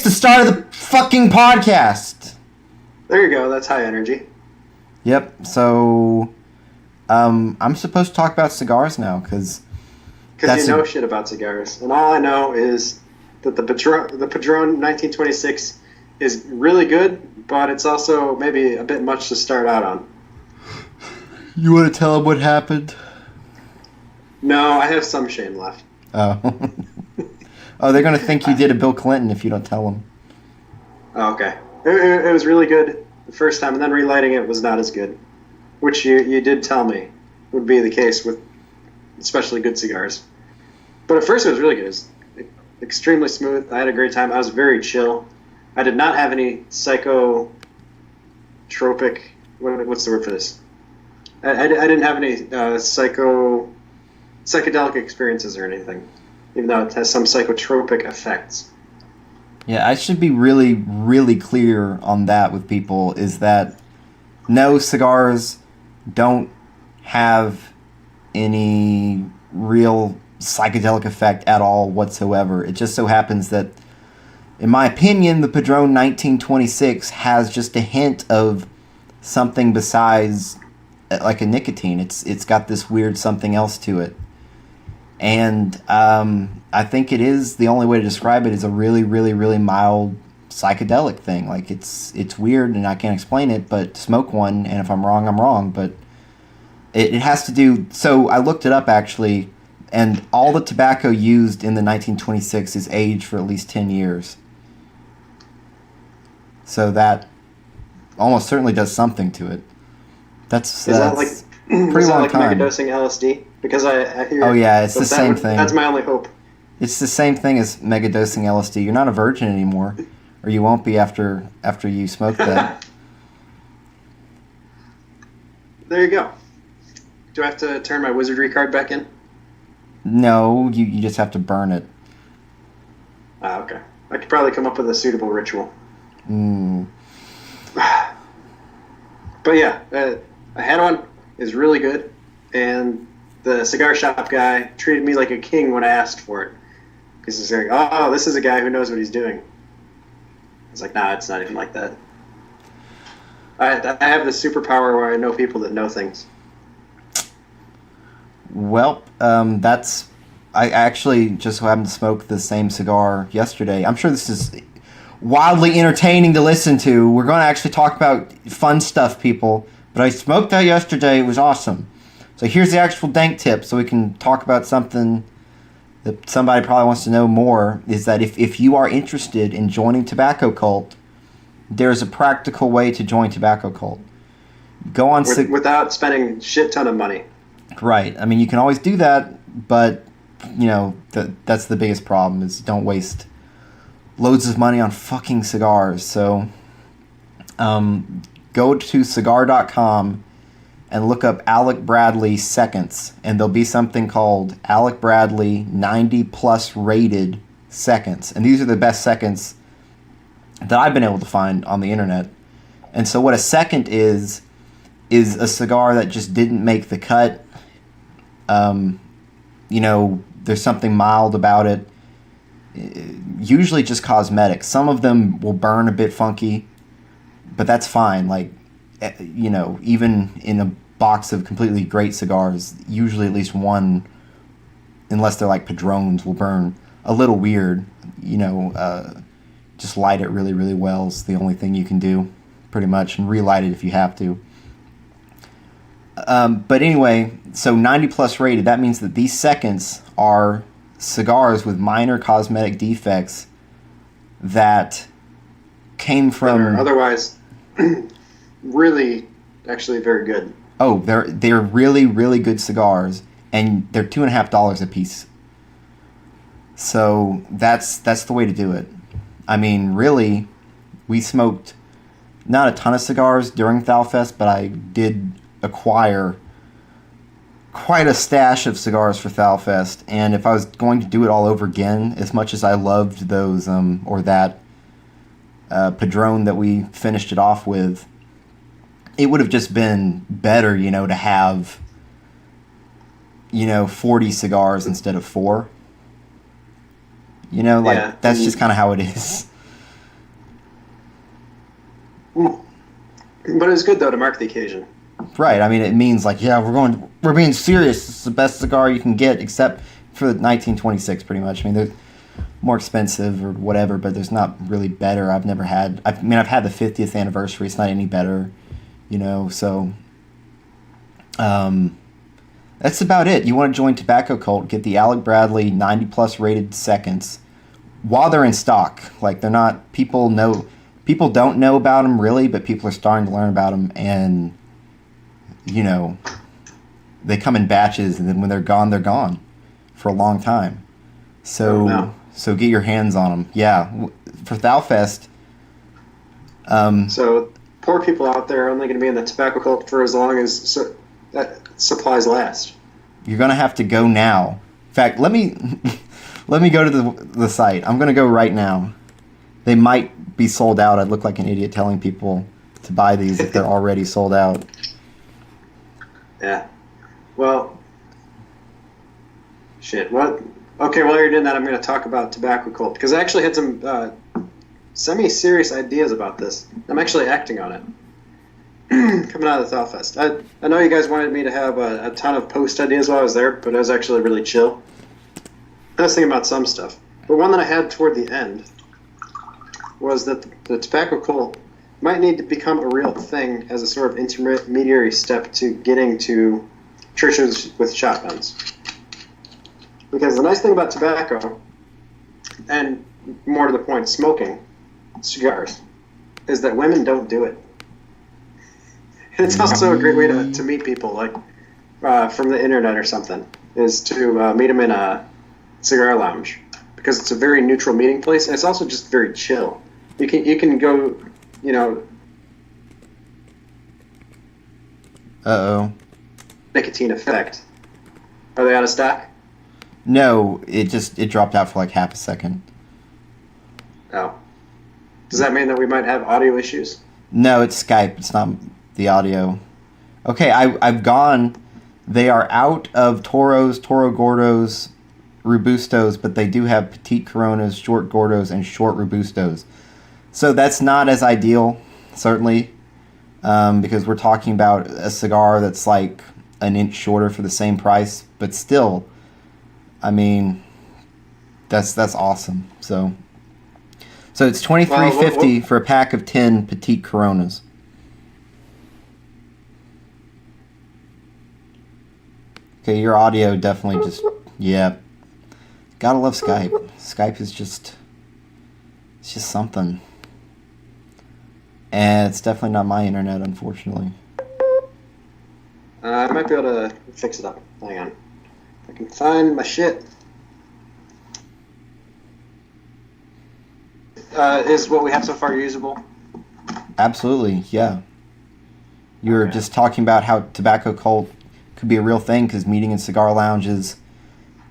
the start of the fucking podcast. There you go. That's high energy. Yep. So, I'm supposed to talk about cigars now because you know shit about cigars, and all I know is that the Padron 1926 is really good, but it's also maybe a bit much to start out on. You want to tell them what happened? No, I have some shame left. Oh. Oh, they're going to think you did a Bill Clinton if you don't tell them. Oh, okay. It was really good the first time, and then relighting it was not as good, which you did tell me would be the case with especially good cigars. But at first it was really good. It was extremely smooth. I had a great time. I was very chill. I did not have any psychotropic... What's the word for this? I didn't have any psychedelic experiences or anything, even though it has some psychotropic effects. Yeah, I should be really, really clear on that with people, is that no, cigars don't have any real psychedelic effect at all whatsoever. It just so happens that, in my opinion, the Padron 1926 has just a hint of something besides like a nicotine. It's got this weird something else to it. And I think it is, the only way to describe it is a really, really, really mild psychedelic thing. Like, it's weird and I can't explain it, but smoke one, and if I'm wrong, I'm wrong. But it has to do... So I looked it up, actually, and all the tobacco used in the 1926 is aged for at least 10 years. So that almost certainly does something to it. That's that like pretty long time. Megadosing LSD? Because I hear... Oh yeah, it's the same thing. That's my only hope. It's the same thing as megadosing LSD. You're not a virgin anymore, or you won't be after you smoke that. There you go. Do I have to turn my wizardry card back in? No, you just have to burn it. Ah, okay. I could probably come up with a suitable ritual. But yeah, I had one. It's really good, and the cigar shop guy treated me like a king when I asked for it. Because he's like, oh, this is a guy who knows what he's doing. I was like, nah, it's not even like that. I have this superpower where I know people that know things. Well, that's... I actually just happened to smoke the same cigar yesterday. I'm sure this is wildly entertaining to listen to. We're going to actually talk about fun stuff, people. But I smoked that yesterday. It was awesome. So here's the actual dank tip, so we can talk about something that somebody probably wants to know more, is that if you are interested in joining Tobacco Cult, there's a practical way to join Tobacco Cult. Go on... without spending a shit ton of money. Right. I mean, you can always do that, but, you know, that's the biggest problem, is don't waste loads of money on fucking cigars. So, go to cigar.com and look up Alec Bradley seconds, and there'll be something called Alec Bradley 90 plus rated seconds. And these are the best seconds that I've been able to find on the internet. And so what a second is a cigar that just didn't make the cut. You know, there's something mild about it. Usually just cosmetic. Some of them will burn a bit funky, but that's fine. Like, you know, even in a box of completely great cigars, usually at least one, unless they're like Padrones, will burn a little weird. You know, just light it really, really well is the only thing you can do, pretty much, and relight it if you have to. But anyway, so 90 plus rated, that means that these seconds are cigars with minor cosmetic defects that came from... otherwise really, actually very good. Oh, they're really, really good cigars, and they're $2.50 a piece. So that's the way to do it. I mean, really, we smoked not a ton of cigars during Thalfest, but I did acquire quite a stash of cigars for Thalfest, and if I was going to do it all over again, as much as I loved those, or that Padron that we finished it off with, it would have just been better, you know, to have, you know, 40 cigars instead of 4. You know, like, that's just kind of how it is. Mm. But it was good though to mark the occasion. Right. I mean, it means like, yeah, we're being serious. It's the best cigar you can get, except for the 1926, pretty much. I mean, they're more expensive or whatever, but there's not really better. I've had the 50th anniversary. It's not any better, so that's about it. You want to join Tobacco Cult, get the Alec Bradley 90 plus rated seconds while they're in stock. Like, they're not, people don't know about them really, but people are starting to learn about them, and they come in batches, and then when they're gone for a long time. So get your hands on them. Yeah, for Thalfest. So poor people out there are only going to be in the Tobacco Cult for as long as that supplies last. You're going to have to go now. In fact, let me go to the site. I'm going to go right now. They might be sold out. I'd look like an idiot telling people to buy these if they're already sold out. Yeah. Well, shit. What? Okay, while you're doing that, I'm going to talk about Tobacco Cult, because I actually had some semi-serious ideas about this. I'm actually acting on it. Coming out of the Thalfest. I know you guys wanted me to have a ton of post ideas while I was there, but I was actually really chill. I was thinking about some stuff. But one that I had toward the end was that the Tobacco Cult might need to become a real thing as a sort of intermediary step to getting to churches with shotguns. Because the nice thing about tobacco, and more to the point, smoking cigars, is that women don't do it. And it's also a great way to meet people, like from the internet or something, is to meet them in a cigar lounge, because it's a very neutral meeting place, and it's also just very chill. You can go, Uh-oh. nicotine effect. Are they out of stock? No, it dropped out for like half a second. Oh. Does that mean that we might have audio issues? No, it's Skype. It's not the audio. Okay, I've gone. They are out of Toros, Toro Gordos, Robustos, but they do have Petite Coronas, Short Gordos, and Short Robustos. So that's not as ideal, certainly, because we're talking about a cigar that's like an inch shorter for the same price, but still, I mean, that's awesome. So it's $23.50 for a pack of 10 Petite Coronas. Okay, your audio definitely just, yeah. Gotta love Skype. Skype is it's just something. And it's definitely not my internet, unfortunately. I might be able to fix it up. Hang on. I can find my shit. Is what we have so far usable? Absolutely, yeah. You were just talking about how Tobacco Cult could be a real thing, because meeting in cigar lounges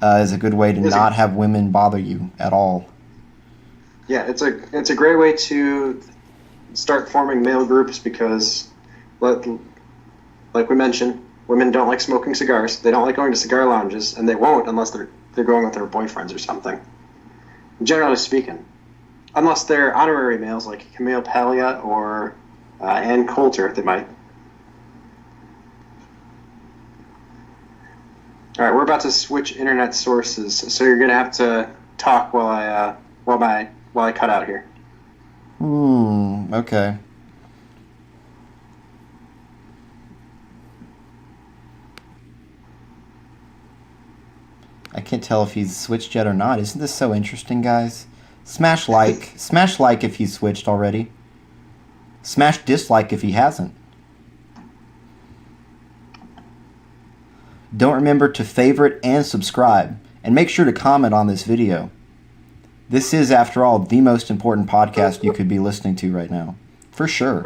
is a good way to not have women bother you at all. Yeah, it's a great way to start forming male groups, because, like we mentioned, women don't like smoking cigars. They don't like going to cigar lounges, and they won't unless they're going with their boyfriends or something. Generally speaking, unless they're honorary males like Camille Paglia or Ann Coulter, they might. All right, we're about to switch internet sources, so you're gonna have to talk while I cut out here. Okay. I can't tell if he's switched yet or not. Isn't this so interesting, guys? Smash like if he's switched already. Smash dislike if he hasn't. Don't remember to favorite and subscribe, and make sure to comment on this video. This is, after all, the most important podcast you could be listening to right now. For sure.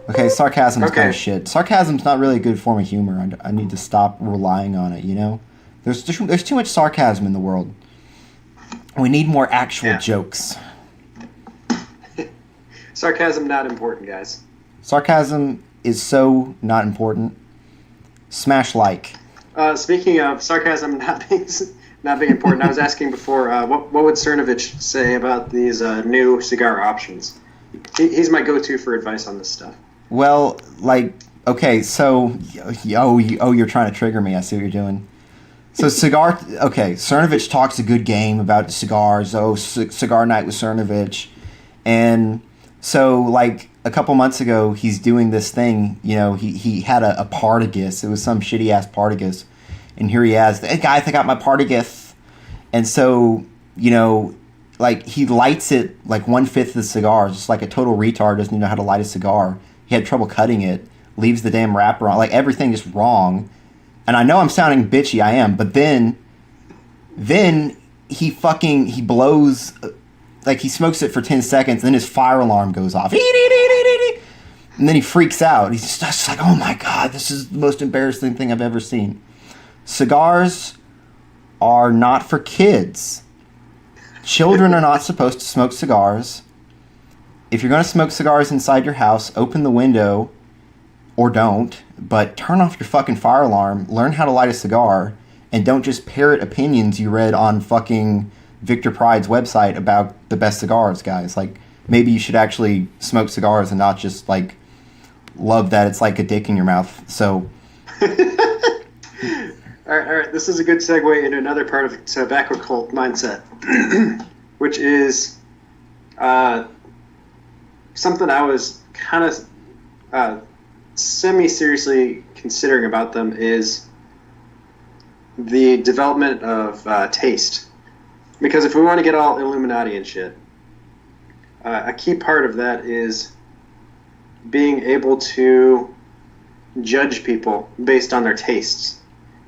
Okay, sarcasm's kind of shit. Sarcasm's not really a good form of humor. I need to stop relying on it, There's too much sarcasm in the world. We need more actual jokes. Sarcasm not important, guys. Sarcasm is so not important. Smash like. Speaking of sarcasm not being important, I was asking before, what would Cernovich say about these new cigar options? he's my go-to for advice on this stuff. Well, like, okay, so, you're trying to trigger me. I see what you're doing. So Cernovich talks a good game about cigars. Cigar night with Cernovich. And so, like, a couple months ago, he's doing this thing, he had a Partagas. It was some shitty-ass Partagas. And here he is, hey, guys, I got my Partagas. And so, like, he lights it, like, 1/5 of the cigar, just like a total retard, doesn't even know how to light a cigar. He had trouble cutting it, leaves the damn wrapper on, like, everything is wrong. And I know I'm sounding bitchy, I am, but then he blows, like, he smokes it for 10 seconds, then his fire alarm goes off. And then he freaks out. He's just like, oh my God, this is the most embarrassing thing I've ever seen. Cigars are not for kids. Children are not supposed to smoke cigars. If you're going to smoke cigars inside your house, open the window, or don't, but turn off your fucking fire alarm, learn how to light a cigar, and don't just parrot opinions you read on fucking Victor Pride's website about the best cigars, guys. Like, maybe you should actually smoke cigars and not just, like, love that it's like a dick in your mouth. So... All right. This is a good segue into another part of tobacco cult mindset, which is something I was kind of semi-seriously considering about them is the development of taste. Because if we want to get all Illuminati and shit, a key part of that is being able to judge people based on their tastes.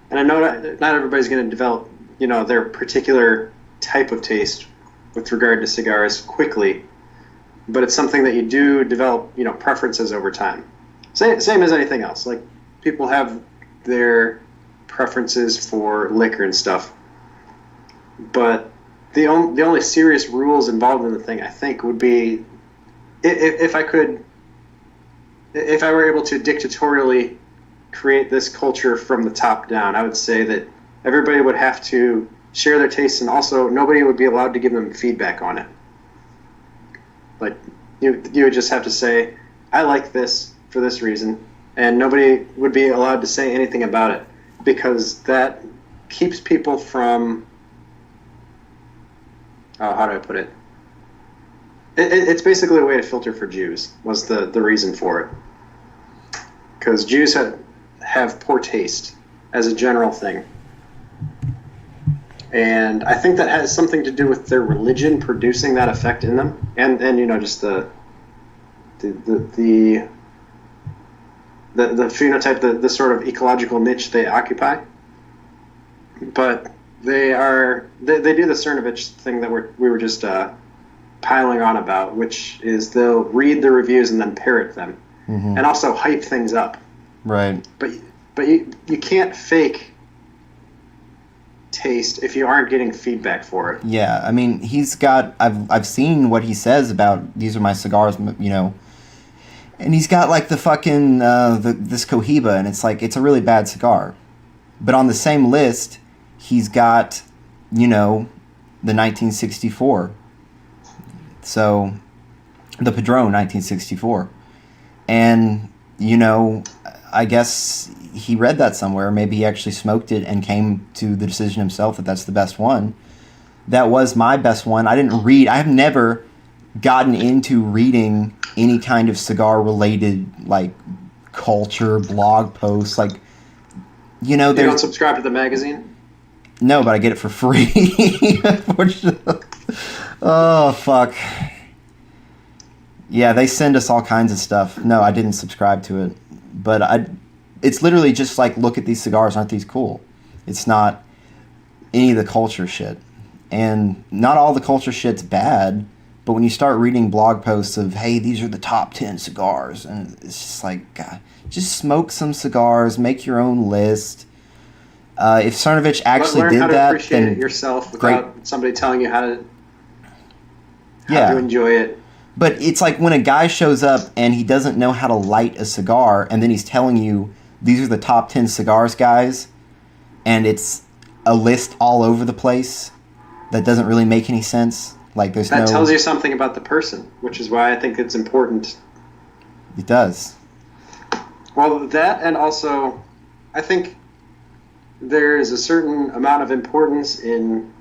And I know not everybody's going to develop, their particular type of taste with regard to cigars quickly, but it's something that you do develop, preferences over time. Same as anything else. Like, people have their preferences for liquor and stuff, but the only serious rules involved in the thing, I think, would be if I were able to dictatorially create this culture from the top down, I would say that everybody would have to share their tastes, and also nobody would be allowed to give them feedback on it. Like, you would just have to say, I like this for this reason, and nobody would be allowed to say anything about it, because that keeps people from, how do I put it? It's basically a way to filter for Jews, was the reason for it. Because Jews have poor taste as a general thing. And I think that has something to do with their religion producing that effect in them, and just the phenotype, the sort of ecological niche they occupy. But they do the Cernovich thing that we were just piling on about, which is they'll read the reviews and then parrot them, and also hype things up. Right. But you can't fake taste if you aren't getting feedback for it. Yeah, I mean, I've seen what he says about these are my cigars, and he's got like the fucking this Cohiba, and it's like it's a really bad cigar, but on the same list he's got the 1964, so the Padron 1964, and I guess he read that somewhere. Maybe he actually smoked it and came to the decision himself that that's the best one. That was my best one. I have never gotten into reading any kind of cigar related, like, culture, blog posts. Like, you don't subscribe to the magazine? No, but I get it for free. Unfortunately. Oh, fuck. Yeah, they send us all kinds of stuff. No, I didn't subscribe to it. But it's literally just like, look at these cigars, aren't these cool? It's not any of the culture shit. And not all the culture shit's bad, but when you start reading blog posts of, hey, these are the top 10 cigars, and it's just like, God, just smoke some cigars, make your own list. If Cernovich actually did that, then learn how to appreciate it yourself without somebody telling you how to enjoy it. But it's like when a guy shows up and he doesn't know how to light a cigar, and then he's telling you, these are the top 10 cigars, guys, and it's a list all over the place that doesn't really make any sense. Like there's That tells you something about the person, which is why I think it's important. It does. Well, that, and also, I think there is a certain amount of importance in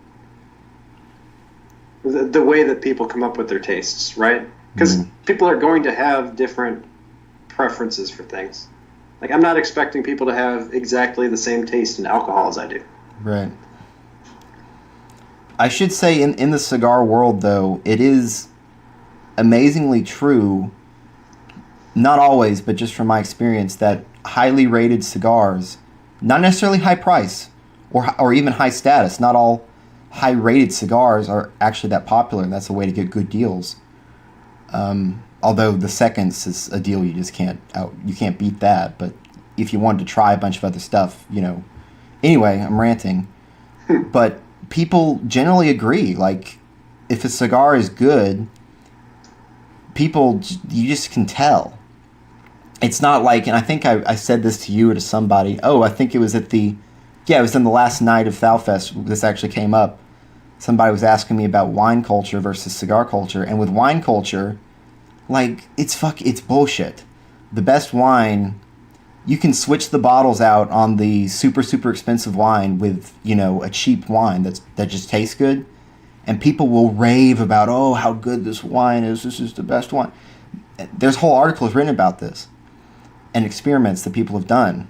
the way that people come up with their tastes, right? Because people are going to have different preferences for things. Like, I'm not expecting people to have exactly the same taste in alcohol as I do. Right. I should say in the cigar world, though, it is amazingly true, not always, but just from my experience, that highly rated cigars, not necessarily high price or even high status, not all high rated cigars are actually that popular, and that's a way to get good deals. Although the seconds is a deal you just can't beat that. But if you wanted to try a bunch of other stuff, Anyway, I'm ranting. But people generally agree. Like, if a cigar is good, you just can tell. It's not like, and I think I said this to you or to somebody. Oh, I think it was it was in the last night of Thalfest. This actually came up. Somebody was asking me about wine culture versus cigar culture, and with wine culture, like, it's bullshit. The best wine, you can switch the bottles out on the super, super expensive wine with, a cheap wine that just tastes good, and people will rave about, oh, how good this wine is. This is the best wine. There's whole articles written about this and experiments that people have done.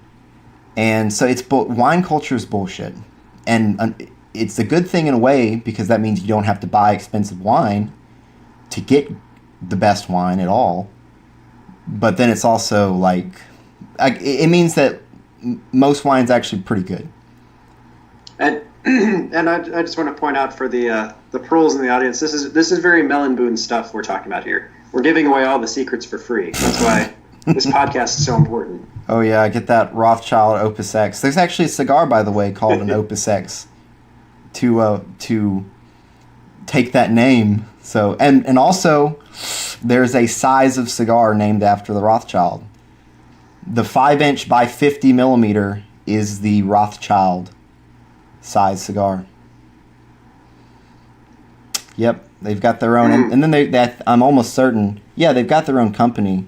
And so wine culture is bullshit. And it's a good thing in a way, because that means you don't have to buy expensive wine to get the best wine at all. But then it's also like, it means that most wine's actually pretty good. And I just want to point out for the pros in the audience, this is very Mellon Boone stuff we're talking about here. We're giving away all the secrets for free. That's why this podcast is so important. Oh yeah, I get that Rothschild Opus X. There's actually a cigar, by the way, called an Opus X to take that name. So and also there's a size of cigar named after the Rothschild. The 5-inch by 50 millimeter is the Rothschild size cigar. Yep, they've got their own, and then I'm almost certain, they've got their own company,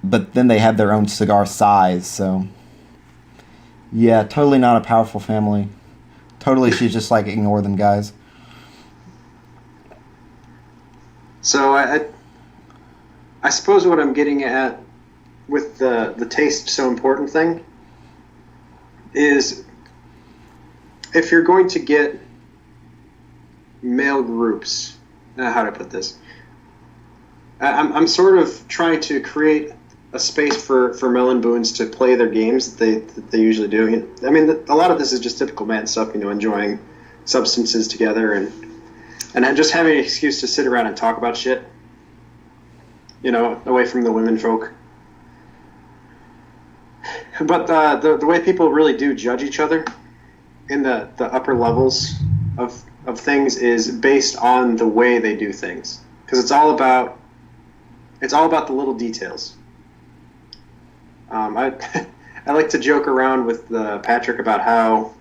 but then they have their own cigar size. So yeah, totally not a powerful family. Totally should just ignore them guys. So I suppose what I'm getting at with the taste so important thing is, if you're going to get male groups, how to put this, I'm sort of trying to create a space for Mellon Boones to play their games that they usually do. I mean, a lot of this is just typical man stuff, enjoying substances together and just having an excuse to sit around and talk about shit, away from the women folk. But the way people really do judge each other in the upper levels of things is based on the way they do things, because it's all about the little details. I like to joke around with Patrick about how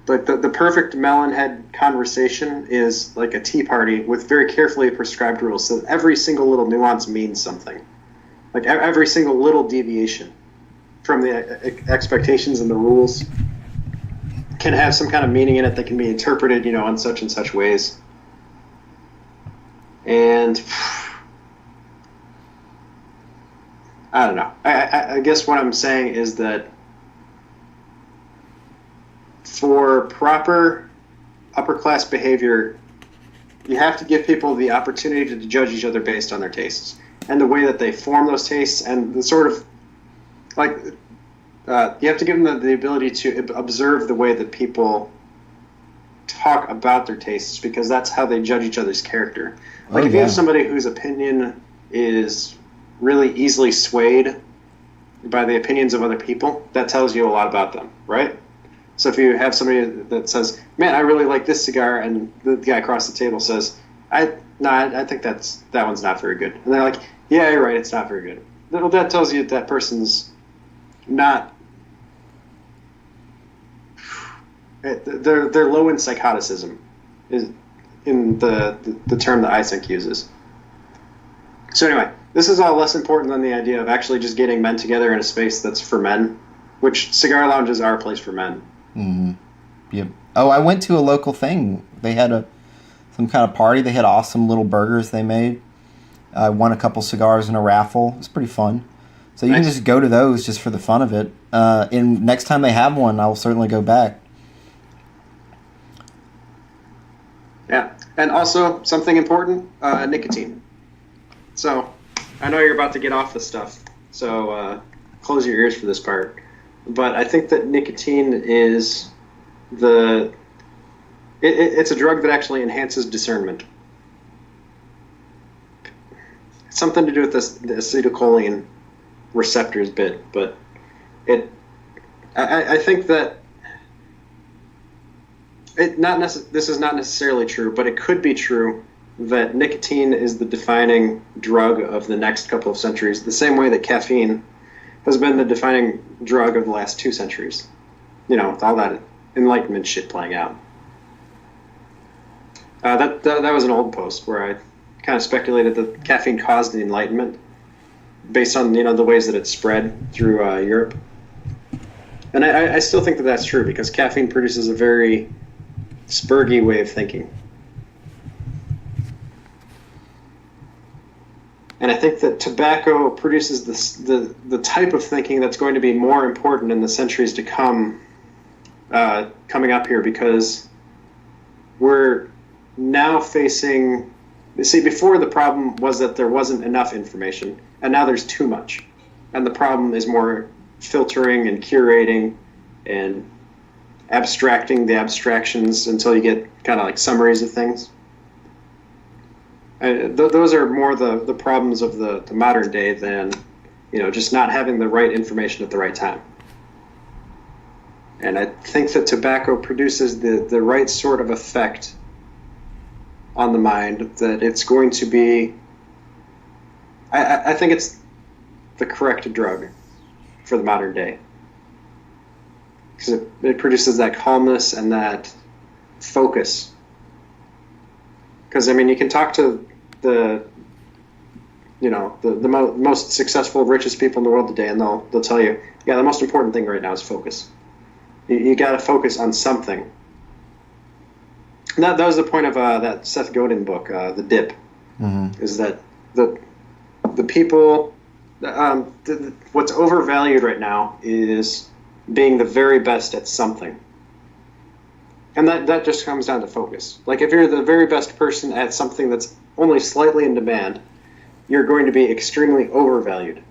the perfect melonhead conversation is like a tea party with very carefully prescribed rules, so that every single little nuance means something, like every single little deviation from the expectations and the rules can have some kind of meaning in it that can be interpreted, in such and such ways. And I don't know. I guess what I'm saying is that for proper upper class behavior, you have to give people the opportunity to judge each other based on their tastes and the way that they form those tastes, and the sort of you have to give them the ability to observe the way that people talk about their tastes, because that's how they judge each other's character. If you have somebody whose opinion is really easily swayed by the opinions of other people, that tells you a lot about them, right? So if you have somebody that says, man, I really like this cigar, and the guy across the table says, I think that one's not very good. And they're like, yeah, you're right, it's not very good. That tells you that person's not... They're low in psychoticism. in the term that iSync uses. So anyway, this is all less important than the idea of actually just getting men together in a space that's for men, which cigar lounges are a place for men. Mm-hmm. Yep. Oh, I went to a local thing. They had some kind of party. They had awesome little burgers they made. I won a couple cigars in a raffle. It was pretty fun. So you can just go to those just for the fun of it. And next time they have one, I'll certainly go back. Yeah, and also something important, nicotine. So I know you're about to get off this stuff, so close your ears for this part. But I think that nicotine is it's a drug that actually enhances discernment. It's something to do with the acetylcholine receptors bit, but I think that this is not necessarily true, but it could be true that nicotine is the defining drug of the next couple of centuries, the same way that caffeine has been the defining drug of the last 2 centuries. You know, with all that Enlightenment shit playing out. That was an old post where I kind of speculated that caffeine caused the Enlightenment based on, you know, the ways that it spread through Europe. And I still think that that's true because caffeine produces a very spurgy way of thinking. And I think that tobacco produces the type of thinking that's going to be more important in the centuries to come, coming up here, because we're now facing... See, before the problem was that there wasn't enough information, and now there's too much. And the problem is more filtering and curating and abstracting the abstractions until you get kind of like summaries of things. Those are more the problems of the modern day than, you know, just not having the right information at the right time. And I think that tobacco produces the right sort of effect on the mind that it's going to be... I think it's the correct drug for the modern day. Because it produces that calmness and that focus. Because, I mean, you can talk to the most successful, richest people in the world today, and they'll tell you, yeah, the most important thing right now is focus. You got to focus on something. And that was the point of that Seth Godin book, The Dip, is that the people, what's overvalued right now is being the very best at something. And that just comes down to focus. Like, if you're the very best person at something that's only slightly in demand, you're going to be extremely overvalued,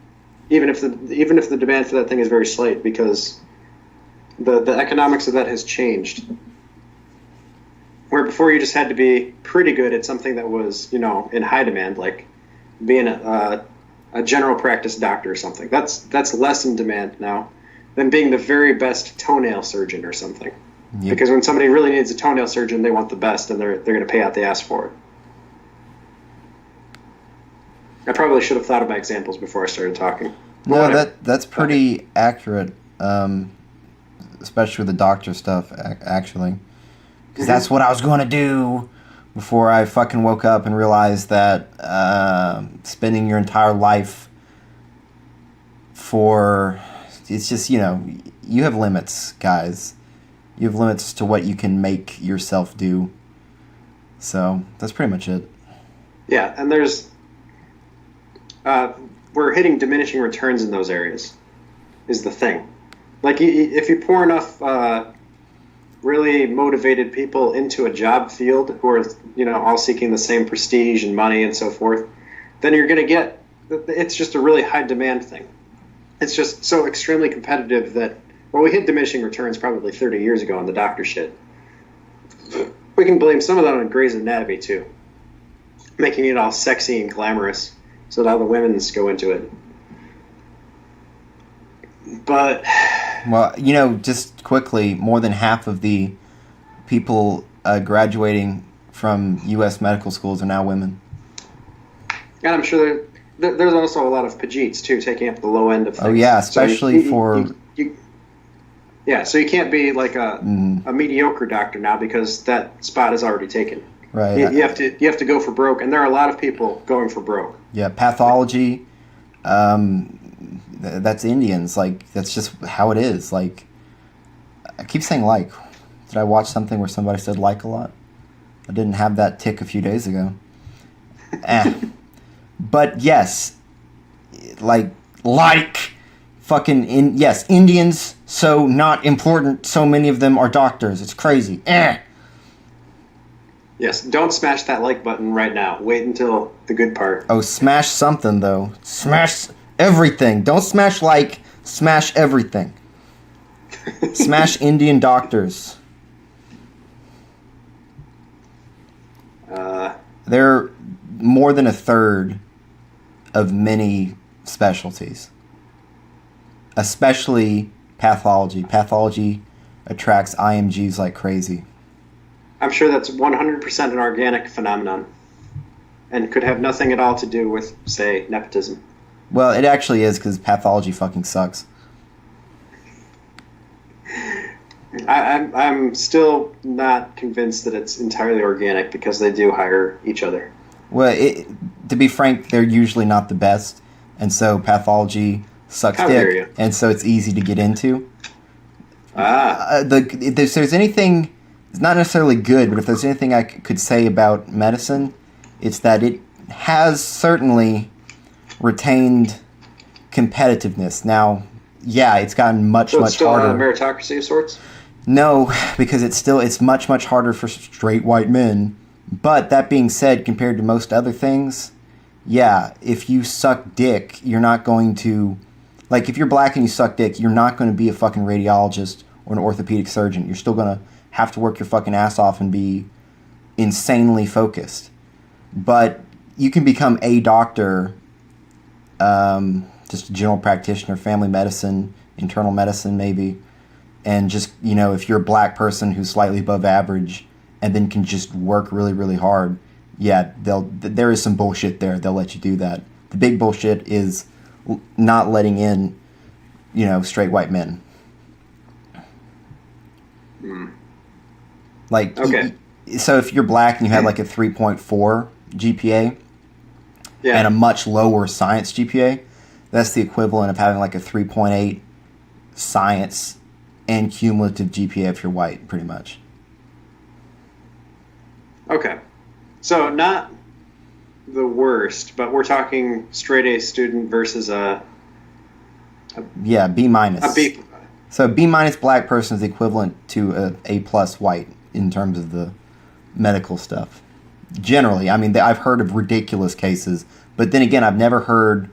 even if the demand for that thing is very slight, because the economics of that has changed. Where before you just had to be pretty good at something that was, you know, in high demand, like being a general practice doctor or something. That's less in demand now than being the very best toenail surgeon or something. Yep. Because when somebody really needs a toenail surgeon, they want the best, and they're going to pay out the ass for it. I probably should have thought of my examples before I started talking. No, that's pretty accurate, especially with the doctor stuff, actually. Because that's what I was going to do before I fucking woke up and realized that spending your entire life for... It's just, you know, you have limits, guys. You have limits to what you can make yourself do. So, that's pretty much it. Yeah, and there's... we're hitting diminishing returns in those areas, is the thing. Like, if you pour enough really motivated people into a job field who are, you know, all seeking the same prestige and money and so forth, then you're going to get... It's just a really high demand thing. It's just so extremely competitive that... Well, we hit diminishing returns probably 30 years ago on the doctor shit. We can blame some of that on Grey's Anatomy, too. Making it all sexy and glamorous so that all the women's go into it. But... Well, you know, just quickly, more than half of the people graduating from U.S. medical schools are now women. And I'm sure there's also a lot of Pajeets, too, taking up the low end of things. Oh, yeah, especially Yeah, so you can't be like a mediocre doctor now because that spot is already taken. Right. You have to go for broke, and there are a lot of people going for broke. Yeah, pathology. That's Indians. Like, that's just how it is. Like, I keep saying like. Did I watch something where somebody said like a lot? I didn't have that tick a few days ago. But yes, like fucking yes, Indians, so not important. So many of them are doctors. It's crazy. Yes, don't smash that like button right now. Wait until the good part. Oh, smash something though. Smash everything. Don't smash like. Smash everything. Smash Indian doctors. They're more than a third of many specialties, especially pathology. Pathology attracts IMGs like crazy. I'm sure that's 100% an organic phenomenon and could have nothing at all to do with, say, nepotism. Well, it actually is, because pathology fucking sucks. I'm still not convinced that it's entirely organic because they do hire each other. Well, to be frank, they're usually not the best, and so pathology sucks How dare dick, you. and so it's easy to get into. Ah, If there's anything, it's not necessarily good, but if there's anything I could say about medicine, it's that it has certainly retained competitiveness. Now, yeah, it's gotten much so it's still harder. a meritocracy of sorts? No, because it's much harder for straight white men. But that being said, compared to most other things, yeah, if you suck dick, you're not going to, like, if you're black and you suck dick, you're not going to be a fucking radiologist or an orthopedic surgeon. You're still going to have to work your fucking ass off and be insanely focused. But you can become a doctor, just a general practitioner, family medicine, internal medicine maybe, and just, if you're a black person who's slightly above average and then can just work really, really hard, yeah, there is some bullshit there. They'll let you do that. The big bullshit is not letting in, straight white men. Like, okay. So if you're black and you had like a 3.4 GPA and a much lower science GPA, that's the equivalent of having like a 3.8 science and cumulative GPA if you're white, pretty much. Okay. So not the worst, but we're talking straight A student versus a B minus. A B. So B minus black person is equivalent to A plus white in terms of the medical stuff. Generally, I mean, I've heard of ridiculous cases, but then again, I've never heard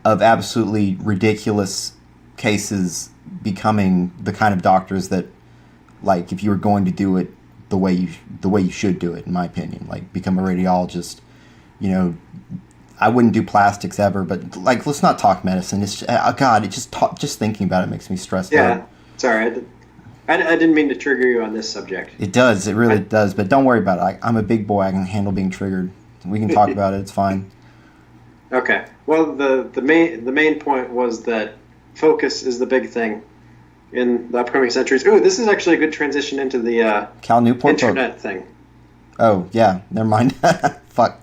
of absolutely ridiculous cases becoming the kind of doctors that, like, if you were going to do it the way you should do it, in my opinion, like become a radiologist, I wouldn't do plastics ever, but like, let's not talk medicine. It's God, it just thinking about it makes me stressed out. Yeah, sorry, I didn't mean to trigger you on this subject. It does, it really does, but don't worry about it. I'm a big boy. I can handle being triggered. We can talk about it. It's fine. Okay. Well, the main point was that focus is the big thing in the upcoming centuries. Ooh, this is actually a good transition into the Cal Newport internet thing. Oh yeah, never mind. Fuck.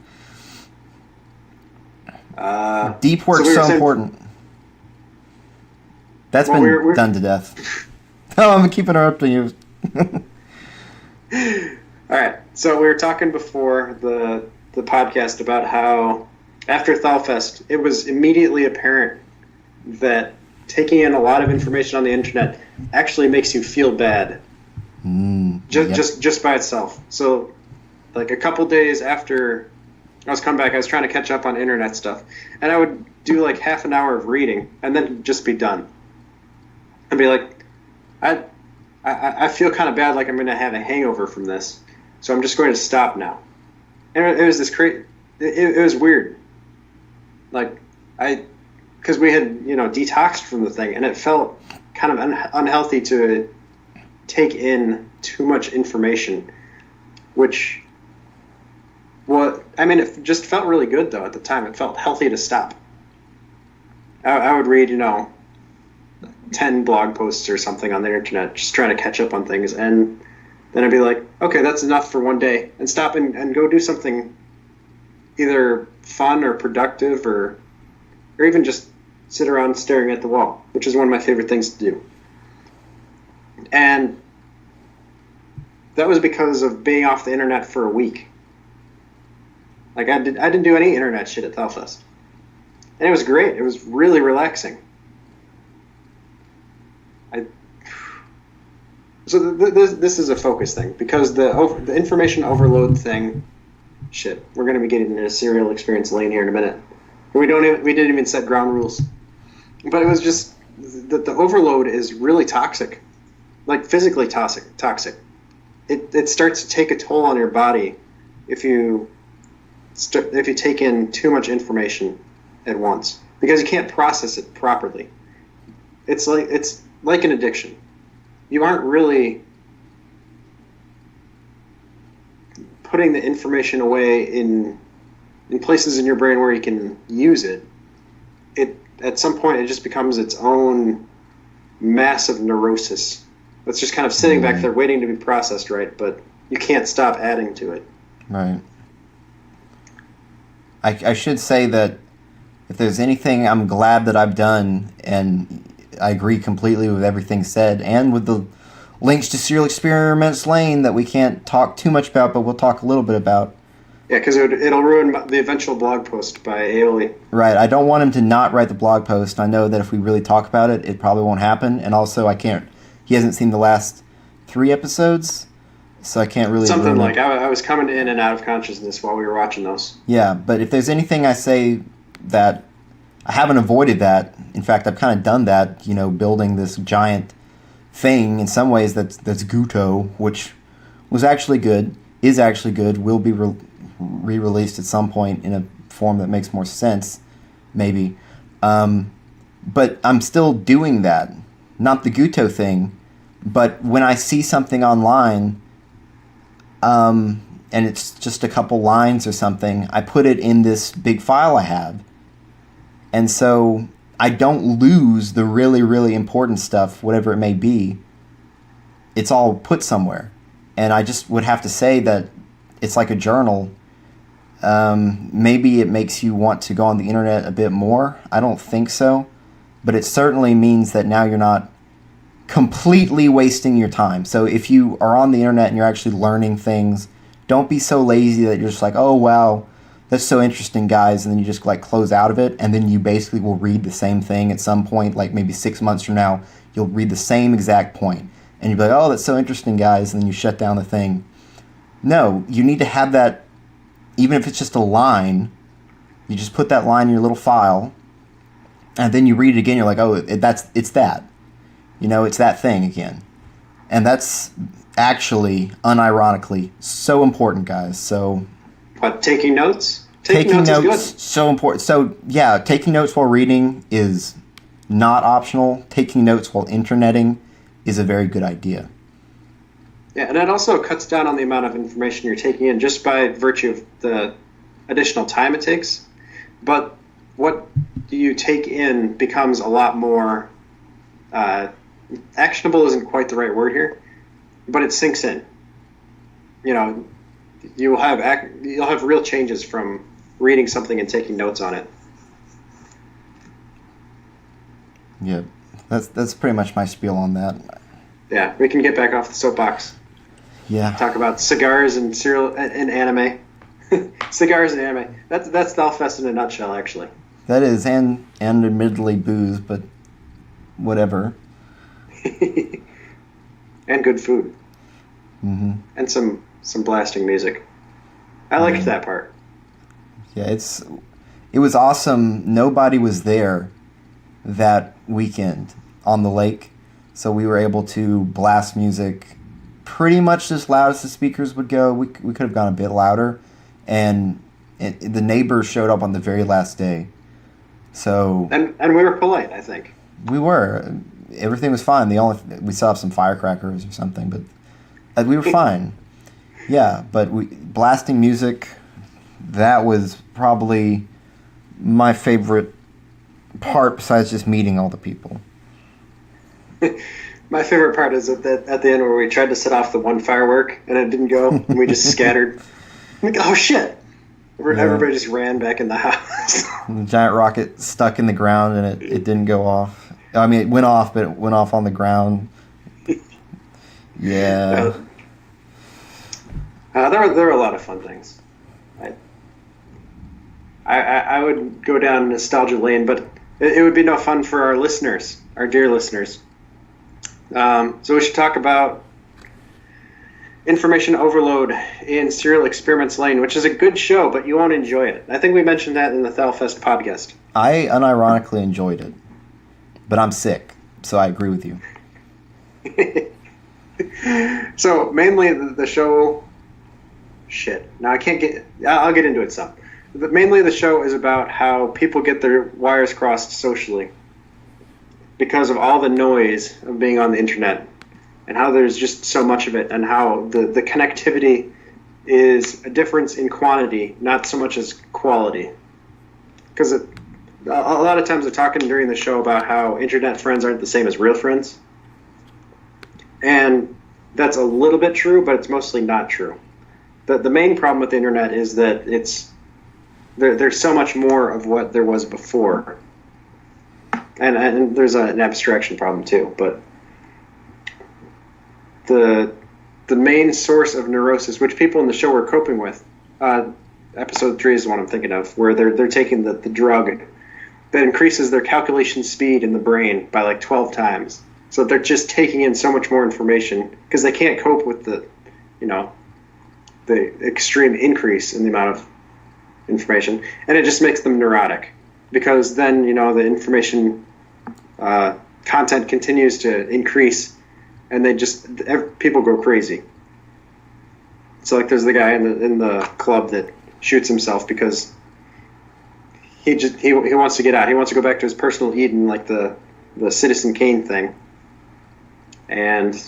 Deep work's so important. That's been we're done to death. Oh, I'm keeping her up to you. All right. So we were talking before the podcast about how after Thalfest, it was immediately apparent that taking in a lot of information on the internet actually makes you feel bad. Just by itself. So, like a couple days after I was coming back, I was trying to catch up on internet stuff, and I would do like half an hour of reading and then just be done. I'd be like, I feel kind of bad, like I'm going to have a hangover from this, so I'm just going to stop now. And it was this it was weird. Like, because we had, detoxed from the thing, and it felt kind of unhealthy to take in too much information, which, it just felt really good, though, at the time. It felt healthy to stop. I would read, 10 blog posts or something on the internet, just trying to catch up on things, and then I'd be like, okay, that's enough for one day, and stop and go do something either fun or productive, or even just sit around staring at the wall, which is one of my favorite things to do. And that was because of being off the internet for a week. Like I didn't do any internet shit at Thelfest, and it was great. It was really relaxing. This is a focus thing because the information overload thing. Shit, we're going to be getting into a serial experience lane here in a minute. We didn't even set ground rules, but it was just that the overload is really toxic, like physically toxic. It starts to take a toll on your body if you take in too much information at once because you can't process it properly. It's like an addiction. You aren't really putting the information away in places in your brain where you can use it. At some point it just becomes its own massive neurosis. It's just kind of sitting back there waiting to be processed right, but you can't stop adding to it. Right. I should say that if there's anything I'm glad that I've done, and I agree completely with everything said, and with the links to Serial Experiments Lane that we can't talk too much about, but we'll talk a little bit about. Yeah, because it'll ruin the eventual blog post by Aoli. Right. I don't want him to not write the blog post. I know that if we really talk about it, it probably won't happen. And also, he hasn't seen the last 3 episodes, so I can't really... Something like, I was coming in and out of consciousness while we were watching those. Yeah, but if there's anything I say that... I haven't avoided that. In fact, I've kind of done that, building this giant thing. In some ways, that's Guto, which was actually good, is actually good, will be re-released at some point in a form that makes more sense, maybe. But I'm still doing that. Not the Guto thing, but when I see something online, and it's just a couple lines or something, I put it in this big file I have. And so I don't lose the really, really important stuff, whatever it may be. It's all put somewhere. And I just would have to say that it's like a journal. Maybe it makes you want to go on the internet a bit more. I don't think so. But it certainly means that now you're not completely wasting your time. So if you are on the internet and you're actually learning things, don't be so lazy that you're just like, oh, wow, that's so interesting, guys, and then you just close out of it, and then you basically will read the same thing at some point, like maybe 6 months from now, you'll read the same exact point, and you'll be like, oh, that's so interesting, guys, and then you shut down the thing. No, you need to have that, even if it's just a line, you just put that line in your little file, and then you read it again, you're like, oh, it's that. It's that thing again. And that's actually, unironically, so important, guys, so... But taking notes? Taking notes is good. So important. So, yeah, taking notes while reading is not optional. Taking notes while interneting is a very good idea. Yeah, and it also cuts down on the amount of information you're taking in just by virtue of the additional time it takes. But what you take in becomes a lot more... actionable isn't quite the right word here, but it sinks in. You'll have real changes from reading something and taking notes on it. Yeah, that's pretty much my spiel on that. Yeah, we can get back off the soapbox. Yeah. Talk about cigars and cereal and anime. Cigars and anime. That's Thelfest in a nutshell, actually. That is, and admittedly booze, but whatever. And good food. Mm-hmm. And some blasting music. I liked that part. Yeah, it was awesome. Nobody was there that weekend on the lake, so we were able to blast music pretty much as loud as the speakers would go. We could have gone a bit louder, and the neighbors showed up on the very last day. So and we were polite, I think. We were. Everything was fine. We still have some firecrackers or something, but we were fine. Yeah, but blasting music, that was probably my favorite part besides just meeting all the people. My favorite part is at the end where we tried to set off the one firework and it didn't go, and we just scattered. Like, oh shit! Everybody just ran back in the house. The giant rocket stuck in the ground and it didn't go off. I mean, it went off, but it went off on the ground. Yeah. There were a lot of fun things. I would go down nostalgia lane, but it would be no fun for our listeners, our dear listeners. So we should talk about information overload in Serial Experiments Lane, which is a good show, but you won't enjoy it. I think we mentioned that in the Thalfest podcast. I unironically enjoyed it, but I'm sick, so I agree with you. So mainly the show... Shit. Now I can't get... I'll get into it some. But mainly the show is about how people get their wires crossed socially because of all the noise of being on the internet, and how there's just so much of it, and how the connectivity is a difference in quantity, not so much as quality. Because a lot of times they're talking during the show about how internet friends aren't the same as real friends. And that's a little bit true, but it's mostly not true. The main problem with the internet is that there's so much more of what there was before. And there's an abstraction problem too, but the main source of neurosis, which people in the show are coping with, episode 3 is the one I'm thinking of, where they're taking the drug that increases their calculation speed in the brain by like 12 times. So they're just taking in so much more information because they can't cope with the extreme increase in the amount of information, and it just makes them neurotic, because then the information content continues to increase, and people go crazy. So like there's the guy in the club that shoots himself because he wants to get out. He wants to go back to his personal Eden, like the Citizen Kane thing, and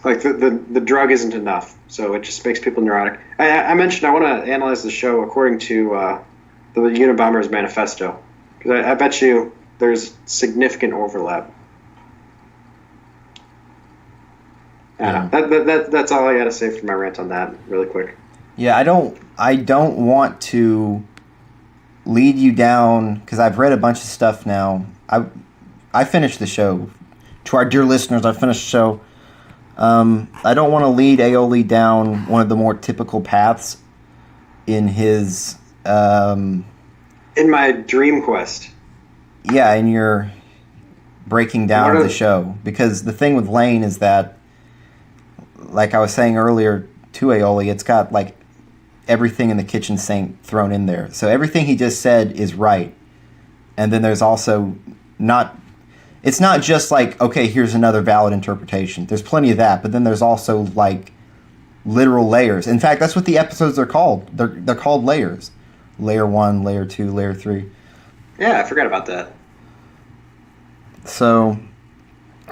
like the drug isn't enough, so it just makes people neurotic. I mentioned I want to analyze the show according to the Unabomber's manifesto, because I bet you there's significant overlap. That's all I got to say for my rant on that, really quick. Yeah, I don't want to lead you down, because I've read a bunch of stuff now. I finished the show. To our dear listeners, I finished the show. I don't want to lead Aioli down one of the more typical paths in his... in my dream quest. Yeah, in your breaking down of the show. Because the thing with Lane is that, like I was saying earlier to Aioli, it's got like everything in the kitchen sink thrown in there. So everything he just said is right. And then there's also it's not just like, okay, here's another valid interpretation. There's plenty of that, but then there's also like literal layers. In fact, that's what the episodes are called. They're called layers. Layer 1, Layer 2, Layer 3. Yeah, I forgot about that. So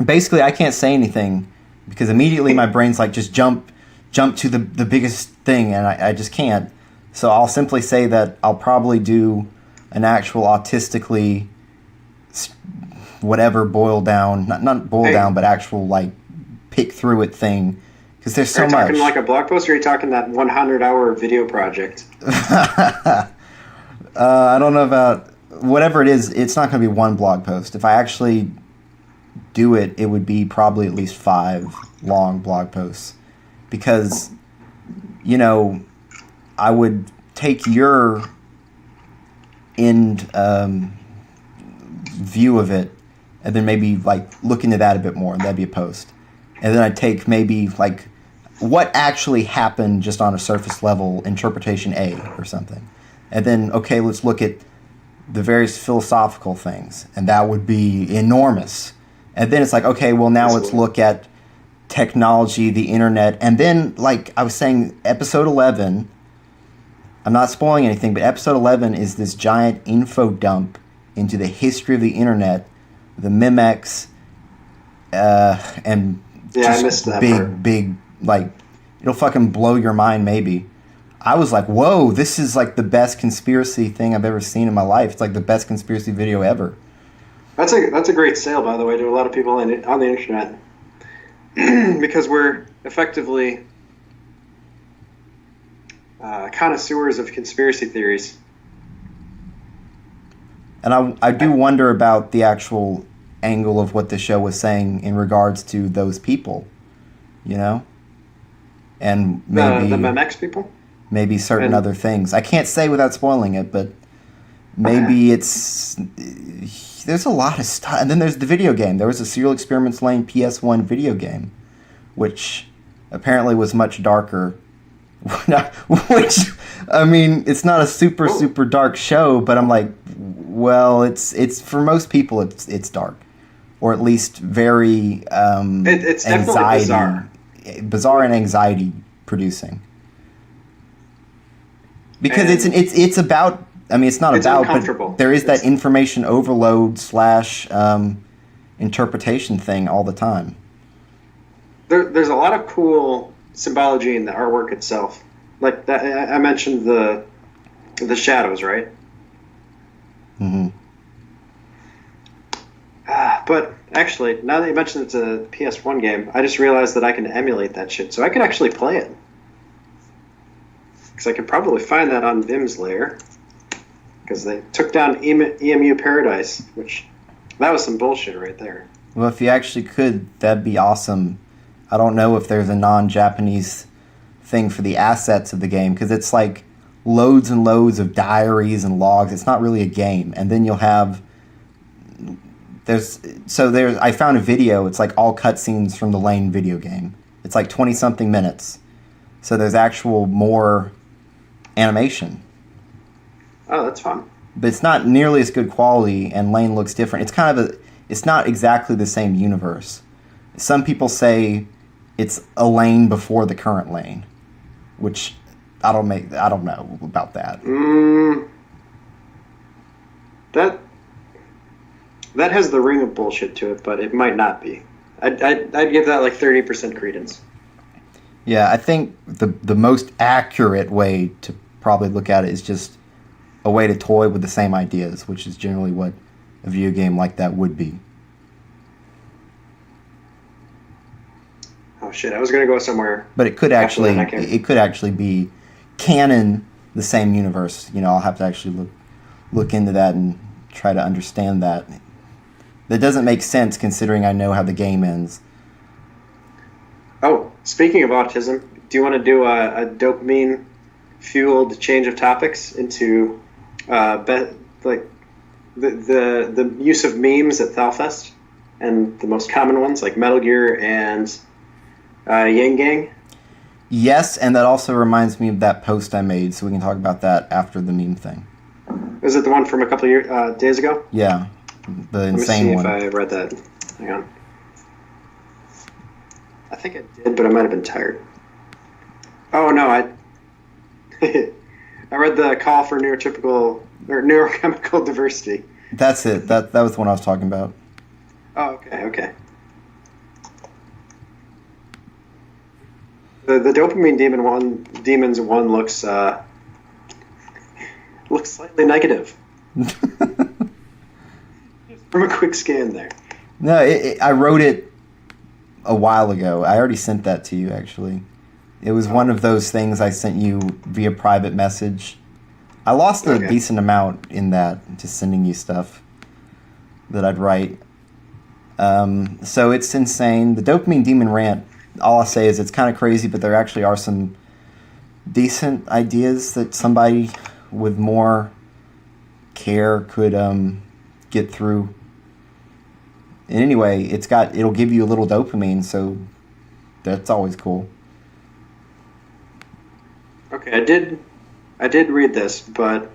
basically I can't say anything because immediately my brain's like, just jump to the biggest thing, and I just can't. So I'll simply say that I'll probably do an actual autistically whatever boil down, not boil down, but actual like pick through it thing, because there's so much. Are you talking like a blog post, or are you talking that 100-hour video project? I don't know about whatever it is. It's not going to be one blog post. If I actually do it, it would be probably at least 5 long blog posts, because I would take your end view of it, and then maybe like look into that a bit more, and that'd be a post. And then I'd take maybe like what actually happened just on a surface level, interpretation A or something. And then, okay, let's look at the various philosophical things, and that would be enormous. And then it's like, okay, well now let's look at technology, the internet, and then like I was saying, episode 11, I'm not spoiling anything, but episode 11 is this giant info dump into the history of the internet, the Memex, and I missed that big, like, it'll fucking blow your mind maybe. I was like, whoa, this is like the best conspiracy thing I've ever seen in my life. It's like the best conspiracy video ever. That's a great sale, by the way, to a lot of people on the internet, because we're effectively connoisseurs of conspiracy theories. And I do wonder about the actual angle of what the show was saying in regards to those people, you know, and The Memex people. maybe certain And other things. I can't say without spoiling it, but maybe it's there's a lot of stuff. And then there's the video game. There was a Serial Experiments Lane PS1 video game, which apparently was much darker. Which, I mean, it's not a super dark show, but I'm like, well, it's for most people it's dark, or at least very it's definitely anxiety, bizarre and anxiety producing. Because and it's about. I mean, it's not it's about, uncomfortable. but there is that It's information overload slash interpretation thing all the time. there's a lot of cool symbology in the artwork itself. Like that, I mentioned the shadows, right? Hmm. But actually, now that you mentioned it's a PS1 game, I just realized that I can emulate that shit, so I could actually play it. Because I could probably find that on Vim's lair. Because they took down EMU Paradise, which that was some bullshit right there. Well, if you actually could, that'd be awesome. I don't know if there's a non-Japanese thing for the assets of the game, because it's like loads and loads of diaries and logs. It's not really a game. And then you'll have I found a video. It's like all cutscenes from the Lane video game. It's like 20 something minutes. So there's actual more animation. Oh, that's fun. But it's not nearly as good quality, and Lane looks different. It's not exactly the same universe. Some people say it's a Lane before the current Lane, which I don't know about that. That that has the ring of bullshit to it, but it might not be. I'd give that like 30% credence. Yeah, I think the most accurate way to probably look at it is just a way to toy with the same ideas, which is generally what a video game like that would be. Oh shit! I was gonna go somewhere. But it could After that, actually be canon, the same universe. You know, I'll have to actually look into that and try to understand that. That doesn't make sense considering I know how the game ends. Oh, speaking of autism, do you want to do a dopamine fueled change of topics into like the use of memes at Thalfest and the most common ones like Metal Gear and Yang Gang? Yes, and that also reminds me of that post I made, so we can talk about that after the meme thing. Is it the one from a couple of days ago? Yeah, the Let me insane see one. if I read that. Hang on. I think I did, but I might have been tired. Oh no, I I read the call for neurochemical diversity. That's it. That was the one I was talking about. Oh, okay. The dopamine demons one looks slightly negative from a quick scan there. No, I wrote it a while ago. I already sent that to you, actually. It was one of those things I sent you via private message. I lost a decent amount in that, just sending you stuff that I'd write. So it's insane. The dopamine demon rant, all I'll say is it's kind of crazy, but there actually are some decent ideas that somebody with more care could get through. And anyway, it'll give you a little dopamine, so that's always cool. Okay, I did read this, but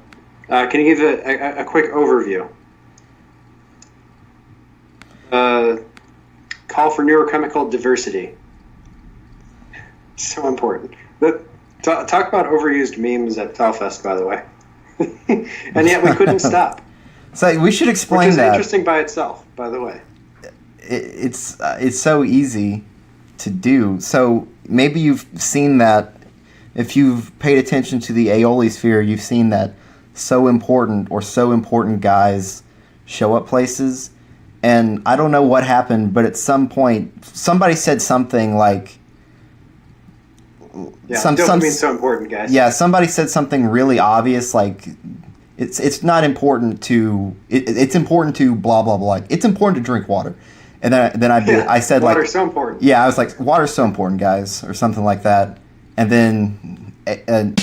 can you give a quick overview? Call for neurochemical diversity. So important. Talk about overused memes at Falfest, by the way. And yet we couldn't stop. So we should explain which is that. Interesting by itself, by the way. It's so easy to do. So maybe you've seen that. If you've paid attention to the Aeoli sphere, you've seen that so important guys show up places, and I don't know what happened, but at some point somebody said something like, dopamine's so important, guys. yeah, somebody said something really obvious, like it's not important to it's important to blah blah blah. It's important to drink water, and then I said like, water's so important. yeah, I was like, water's so important, guys, or something like that, and then It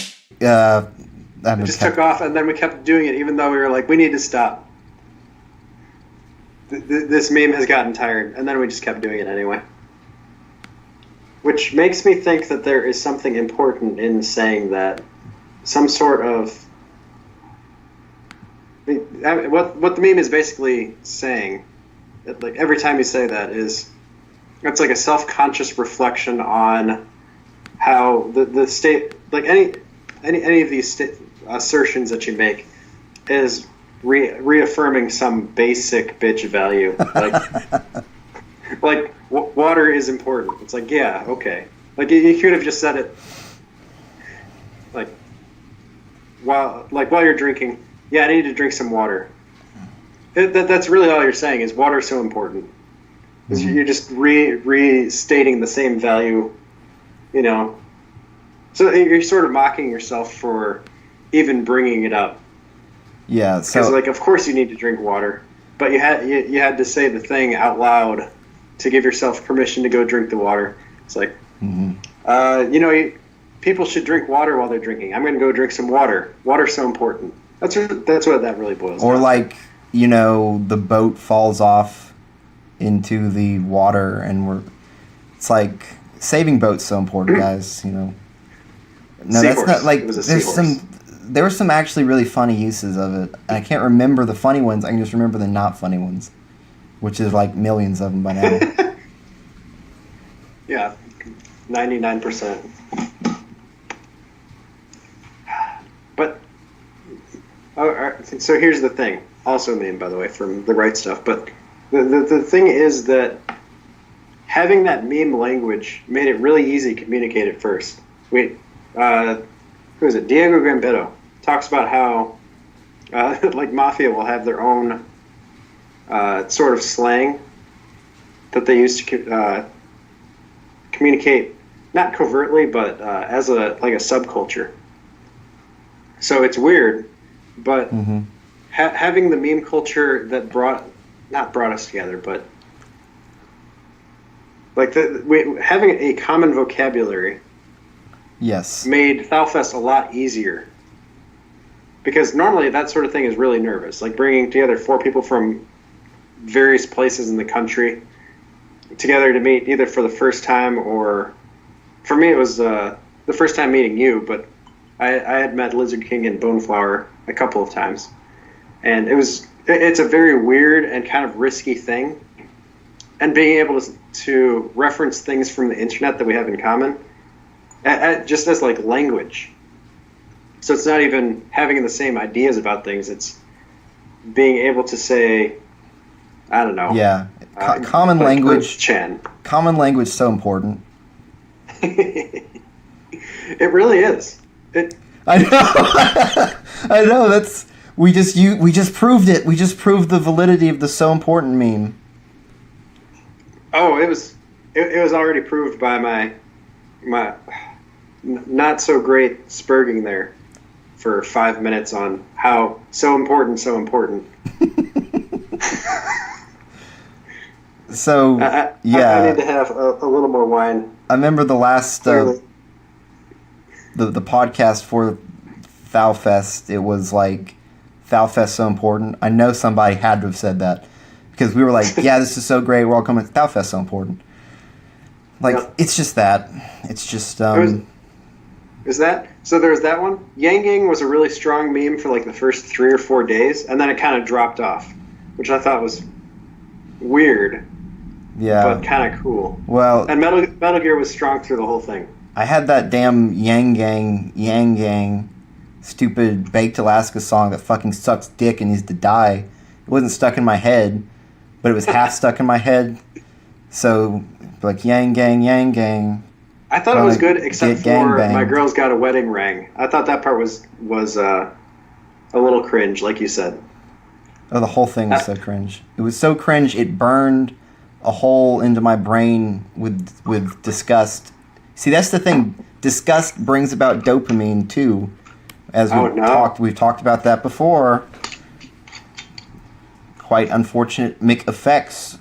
just took off, and then we kept doing it, even though we were like, we need to stop. This meme has gotten tired, and then we just kept doing it anyway. Which makes me think that there is something important in saying that, some sort of... what the meme is basically saying, like every time you say that, is it's like a self-conscious reflection on how the state, like any of these assertions that you make, is reaffirming some basic bitch value, like water is important. It's like, yeah, okay, like you could have just said it like while you're drinking, yeah, I need to drink some water. That's really all you're saying, is water is so important. Mm-hmm. You're just restating the same value, you know. So you're sort of mocking yourself for even bringing it up. Yeah. So, because, like, of course you need to drink water, but you had to say the thing out loud to give yourself permission to go drink the water. It's like, people should drink water while they're drinking. I'm going to go drink some water. Water's so important. That's what that really boils down to. Or like, the boat falls off into the water, and it's like, saving boats so important, guys. No, Seahorse. That's not like, it was a there were some actually really funny uses of it. I can't remember the funny ones. I can just remember the not funny ones, which is like millions of them by now. Yeah, 99%. But so here's the thing. Also a meme, by the way, from The Right Stuff. But the thing is that having that meme language made it really easy to communicate at first. Who is it? Diego Gambito talks about how like Mafia will have their own sort of slang that they use to communicate, not covertly, but as a subculture. So it's weird, but having the meme culture that not brought us together, but like having a common vocabulary, yes, made Thalfest a lot easier. Because normally that sort of thing is really nervous, like bringing together 4 people from various places in the country together to meet either for the first time, or for me it was the first time meeting you, but I had met Lizard King and Boneflower a couple of times, and it's a very weird and kind of risky thing, and being able to reference things from the internet that we have in common, just as like language. So it's not even having the same ideas about things, it's being able to say, I don't know. Yeah. Common language. Chan. Common language is so important. It really is. I know. I know. We just proved it. We just proved the validity of the so important meme. Oh, it was already proved by my not so great spurging there for 5 minutes on how so important. So yeah, I need to have a little more wine. I remember the last the podcast for Thalfest. It was like, Thalfest so important. I know somebody had to have said that, because we were like, yeah, this is so great. We're all coming. Thalfest so important. Like, yep. It's just that. It's just Is that so? There was that one. Yang Gang was a really strong meme for like the first 3 or 4 days, and then it kind of dropped off, which I thought was weird. Yeah, but kind of cool. Well, and Metal Gear was strong through the whole thing. I had that damn Yang Gang, stupid Baked Alaska song that fucking sucks dick and needs to die. It wasn't stuck in my head, but it was half stuck in my head. So, like, Yang Gang. I thought it was good, except for My Girl's Got a Wedding Ring. I thought that part was a little cringe, like you said. Oh, the whole thing was so cringe. It was so cringe. It burned a hole into my brain with disgust. See, that's the thing. Disgust brings about dopamine too. As we've talked about that before. Quite unfortunate affects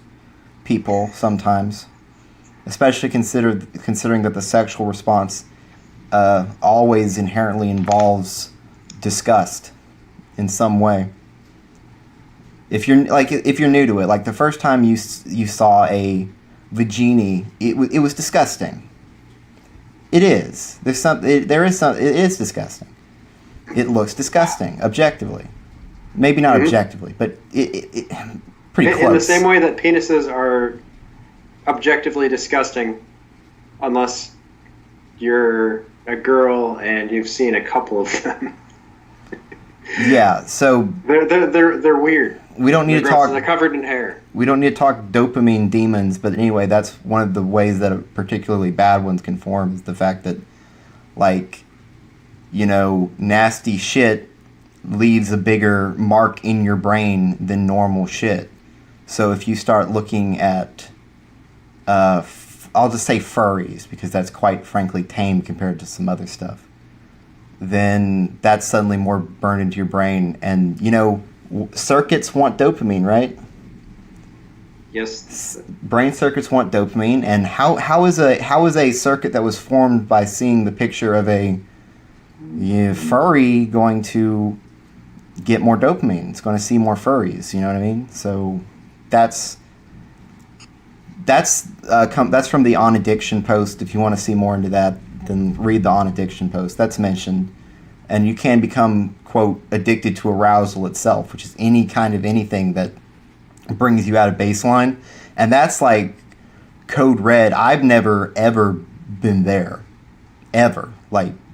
people sometimes, especially considering that the sexual response always inherently involves disgust in some way. If you're new to it, like the first time you saw a vagina, it was disgusting. It is. It is disgusting. It looks disgusting objectively. Maybe not objectively, but it pretty close. In the same way that penises are objectively disgusting, unless you're a girl and you've seen a couple of them. Yeah, so they're weird. We don't need to talk. They're covered in hair. We don't need to talk dopamine demons, but anyway, that's one of the ways that a particularly bad ones can form is the fact that, like, nasty shit leaves a bigger mark in your brain than normal shit. So if you start looking at, I'll just say furries, because that's quite frankly tame compared to some other stuff, then that's suddenly more burned into your brain. And, circuits want dopamine, right? Yes. Brain circuits want dopamine, and how is a circuit that was formed by seeing the picture of a furry going to get more dopamine? It's going to see more furries. You know what I mean? So that's from the On Addiction post. If you want to see more into that, then read the On Addiction post. That's mentioned, and you can become, quote, addicted to arousal itself, which is any kind of anything that brings you out of baseline, and that's like code red. I've never ever been there, ever.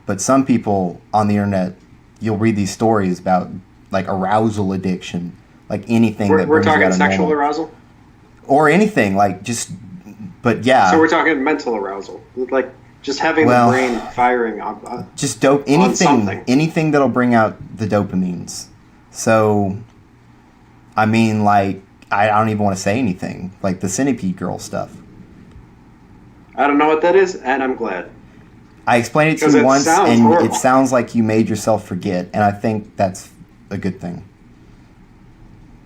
But some people on the internet, you'll read these stories about like arousal addiction, like anything that we're brings you out talking of sexual normal. arousal, or anything but yeah. So we're talking mental arousal, like just having the brain firing on just dope anything that'll bring out the dopamines. So, I mean, like, I don't even want to say anything, like the Centipede Girl stuff. I don't know what that is, and I'm glad. I explained it to you once, and horrible. It sounds like you made yourself forget, and I think that's a good thing.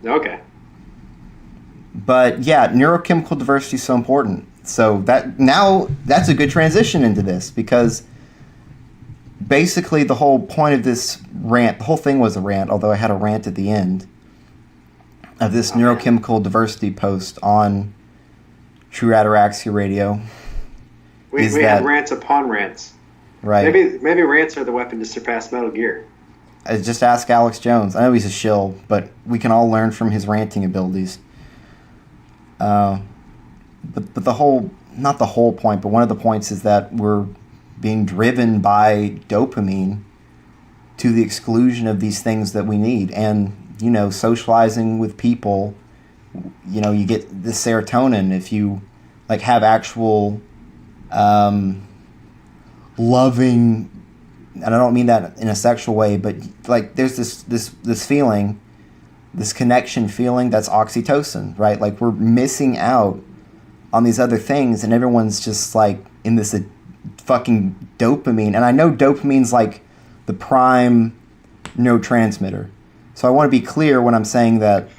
Okay. But yeah, neurochemical diversity is so important. So that's a good transition into this, because basically the whole point of this rant, the whole thing was a rant, although I had a rant at the end of this neurochemical diversity post on True Ataraxia Radio. We had rants upon rants. Right. Maybe rants are the weapon to surpass Metal Gear. Just ask Alex Jones. I know he's a shill, but we can all learn from his ranting abilities. But not the whole point, but one of the points is that we're being driven by dopamine to the exclusion of these things that we need. And, socializing with people, you get the serotonin if you, like, have actual loving, and I don't mean that in a sexual way, but, like, there's this feeling, this connection feeling, that's oxytocin, right? Like, we're missing out on these other things, and everyone's just, like, in this fucking dopamine. And I know dopamine's, like, the prime neurotransmitter. So I want to be clear when I'm saying that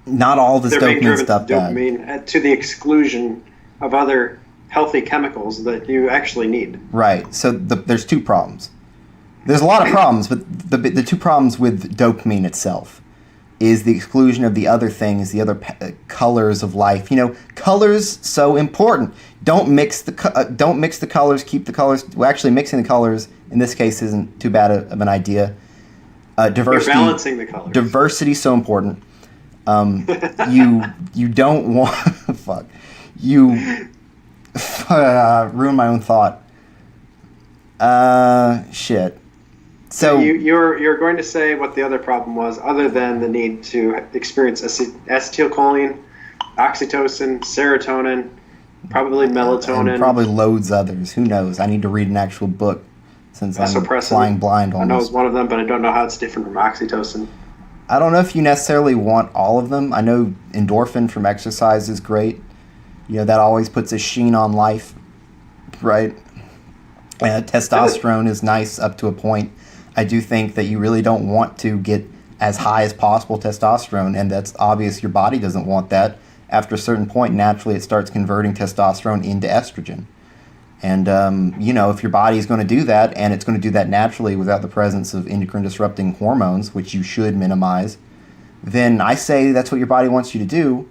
not all this dopamine stuff bad. Dopamine to the exclusion of other healthy chemicals that you actually need. Right. So there's two problems. There's a lot of problems, but the two problems with dopamine itself is the exclusion of the other things, the other colors of life. Colors so important. Don't mix the colors. Keep the colors. Well, actually, mixing the colors in this case isn't too bad of an idea. Diversity. You're balancing the colors. Diversity so important. You don't want fuck. You ruin my own thought. Shit. So you're going to say what the other problem was, other than the need to experience acetylcholine, oxytocin, serotonin, probably melatonin, and probably loads others. Who knows? I need to read an actual book since I'm flying blind almost. I know it's one of them, but I don't know how it's different from oxytocin. I don't know if you necessarily want all of them. I know endorphin from exercise is great. You know, that always puts a sheen on life, right? Testosterone is nice up to a point. I do think that you really don't want to get as high as possible testosterone, and that's obvious your body doesn't want that. After a certain point, naturally it starts converting testosterone into estrogen. And, if your body is going to do that, and it's going to do that naturally without the presence of endocrine disrupting hormones, which you should minimize, then I say that's what your body wants you to do.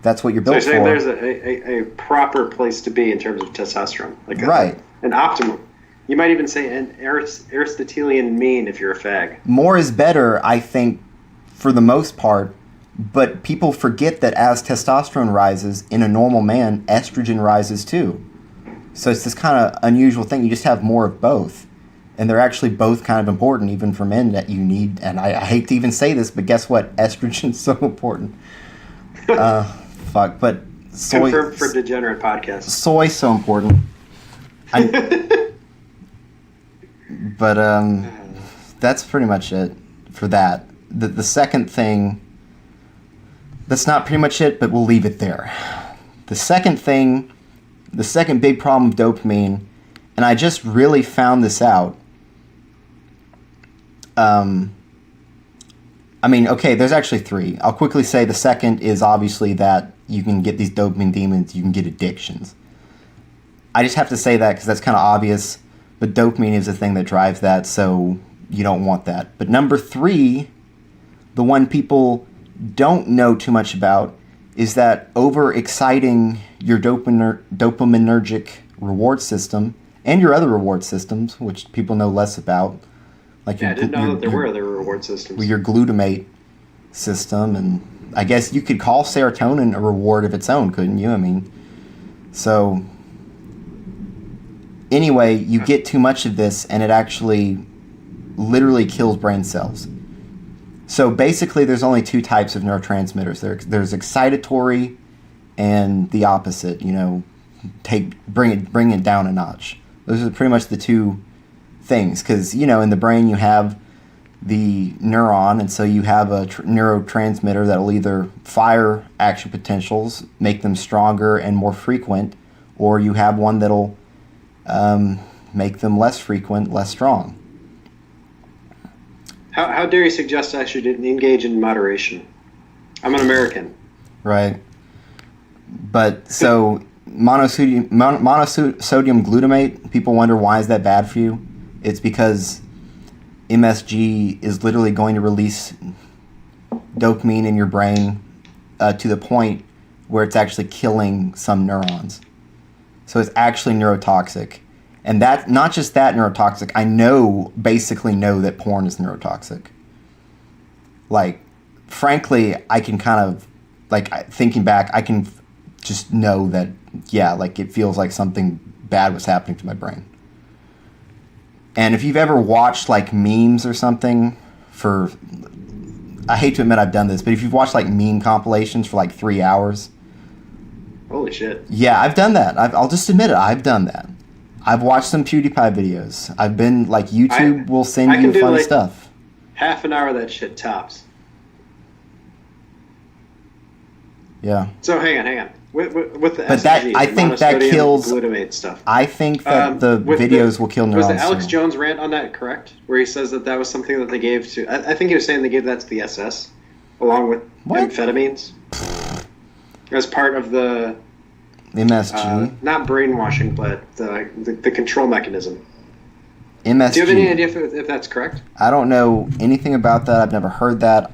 That's what you're So built you're saying for. there's a proper place to be in terms of testosterone, like Right. an optimum. You might even say an Aristotelian mean if you're a fag. More is better, I think, for the most part, but people forget that as testosterone rises in a normal man, estrogen rises too. So it's this kind of unusual thing. You just have more of both. And they're actually both kind of important, even for men, that you need. And I hate to even say this, but guess what? Estrogen's so important. Fuck. But soy. Confirmed for degenerate podcasts. Soy's so important. But that's pretty much it for that. The second thing, that's not pretty much it, but we'll leave it there. The second big problem with dopamine, and I just really found this out. There's actually three. I'll quickly say the second is obviously that you can get these dopamine demons, you can get addictions. I just have to say that because that's kind of obvious, but dopamine is the thing that drives that, so you don't want that. But number three, the one people don't know too much about, is that overexciting your dopaminergic reward system and your other reward systems, which people know less about. Like I didn't know that there were other reward systems. Your glutamate system, and I guess you could call serotonin a reward of its own, couldn't you? So anyway, you get too much of this, and it actually literally kills brain cells. So basically, there's only two types of neurotransmitters. There's excitatory, and the opposite. Bring it down a notch. Those are pretty much the two things. Because in the brain you have the neuron, and so you have a neurotransmitter that'll either fire action potentials, make them stronger and more frequent, or you have one that'll make them less frequent, less strong. How dare you suggest I should engage in moderation? I'm an American. Right. But so monosodium glutamate, people wonder why is that bad for you? It's because MSG is literally going to release dopamine in your brain to the point where it's actually killing some neurons. So it's actually neurotoxic. And that, not just that neurotoxic, I basically know that porn is neurotoxic. Like, frankly, I can kind of, thinking back, I can just know that, it feels like something bad was happening to my brain. And if you've ever watched, memes or something I hate to admit I've done this, but if you've watched, meme compilations for, 3 hours. Holy shit. Yeah, I've done that. I'll just admit it. I've done that. I've watched some PewDiePie videos. I've been, YouTube will send you funny stuff. Half an hour of that shit tops. Yeah. So hang on. With the but SG, I think that kills glutamate stuff. I think that the videos will kill neurons. Was the Alex Jones rant on that correct? Where he says that was something that they gave to... I think he was saying they gave that to the SS, along with amphetamines, as part of the... MSG. Not brainwashing, but the control mechanism. MSG. Do you have any idea if that's correct? I don't know anything about that. I've never heard that.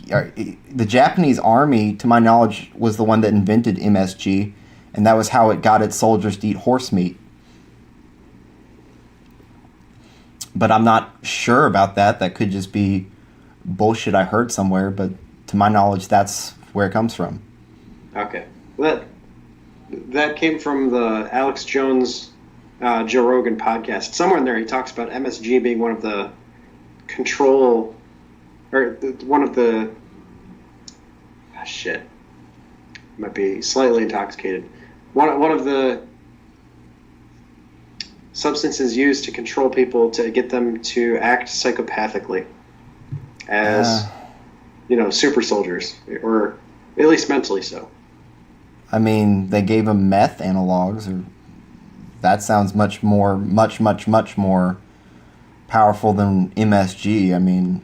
The Japanese army, to my knowledge, was the one that invented MSG, and that was how it got its soldiers to eat horse meat. But I'm not sure about that. That could just be bullshit I heard somewhere, but to my knowledge, that's where it comes from. Okay. That came from the Alex Jones Joe Rogan podcast. Somewhere in there he talks about MSG being one of the control, or one of the... shit. Might be slightly intoxicated. One of the substances used to control people to get them to act psychopathically. super soldiers, or at least mentally so. I mean, they gave him meth analogs, or that sounds much more, much more powerful than MSG. I mean,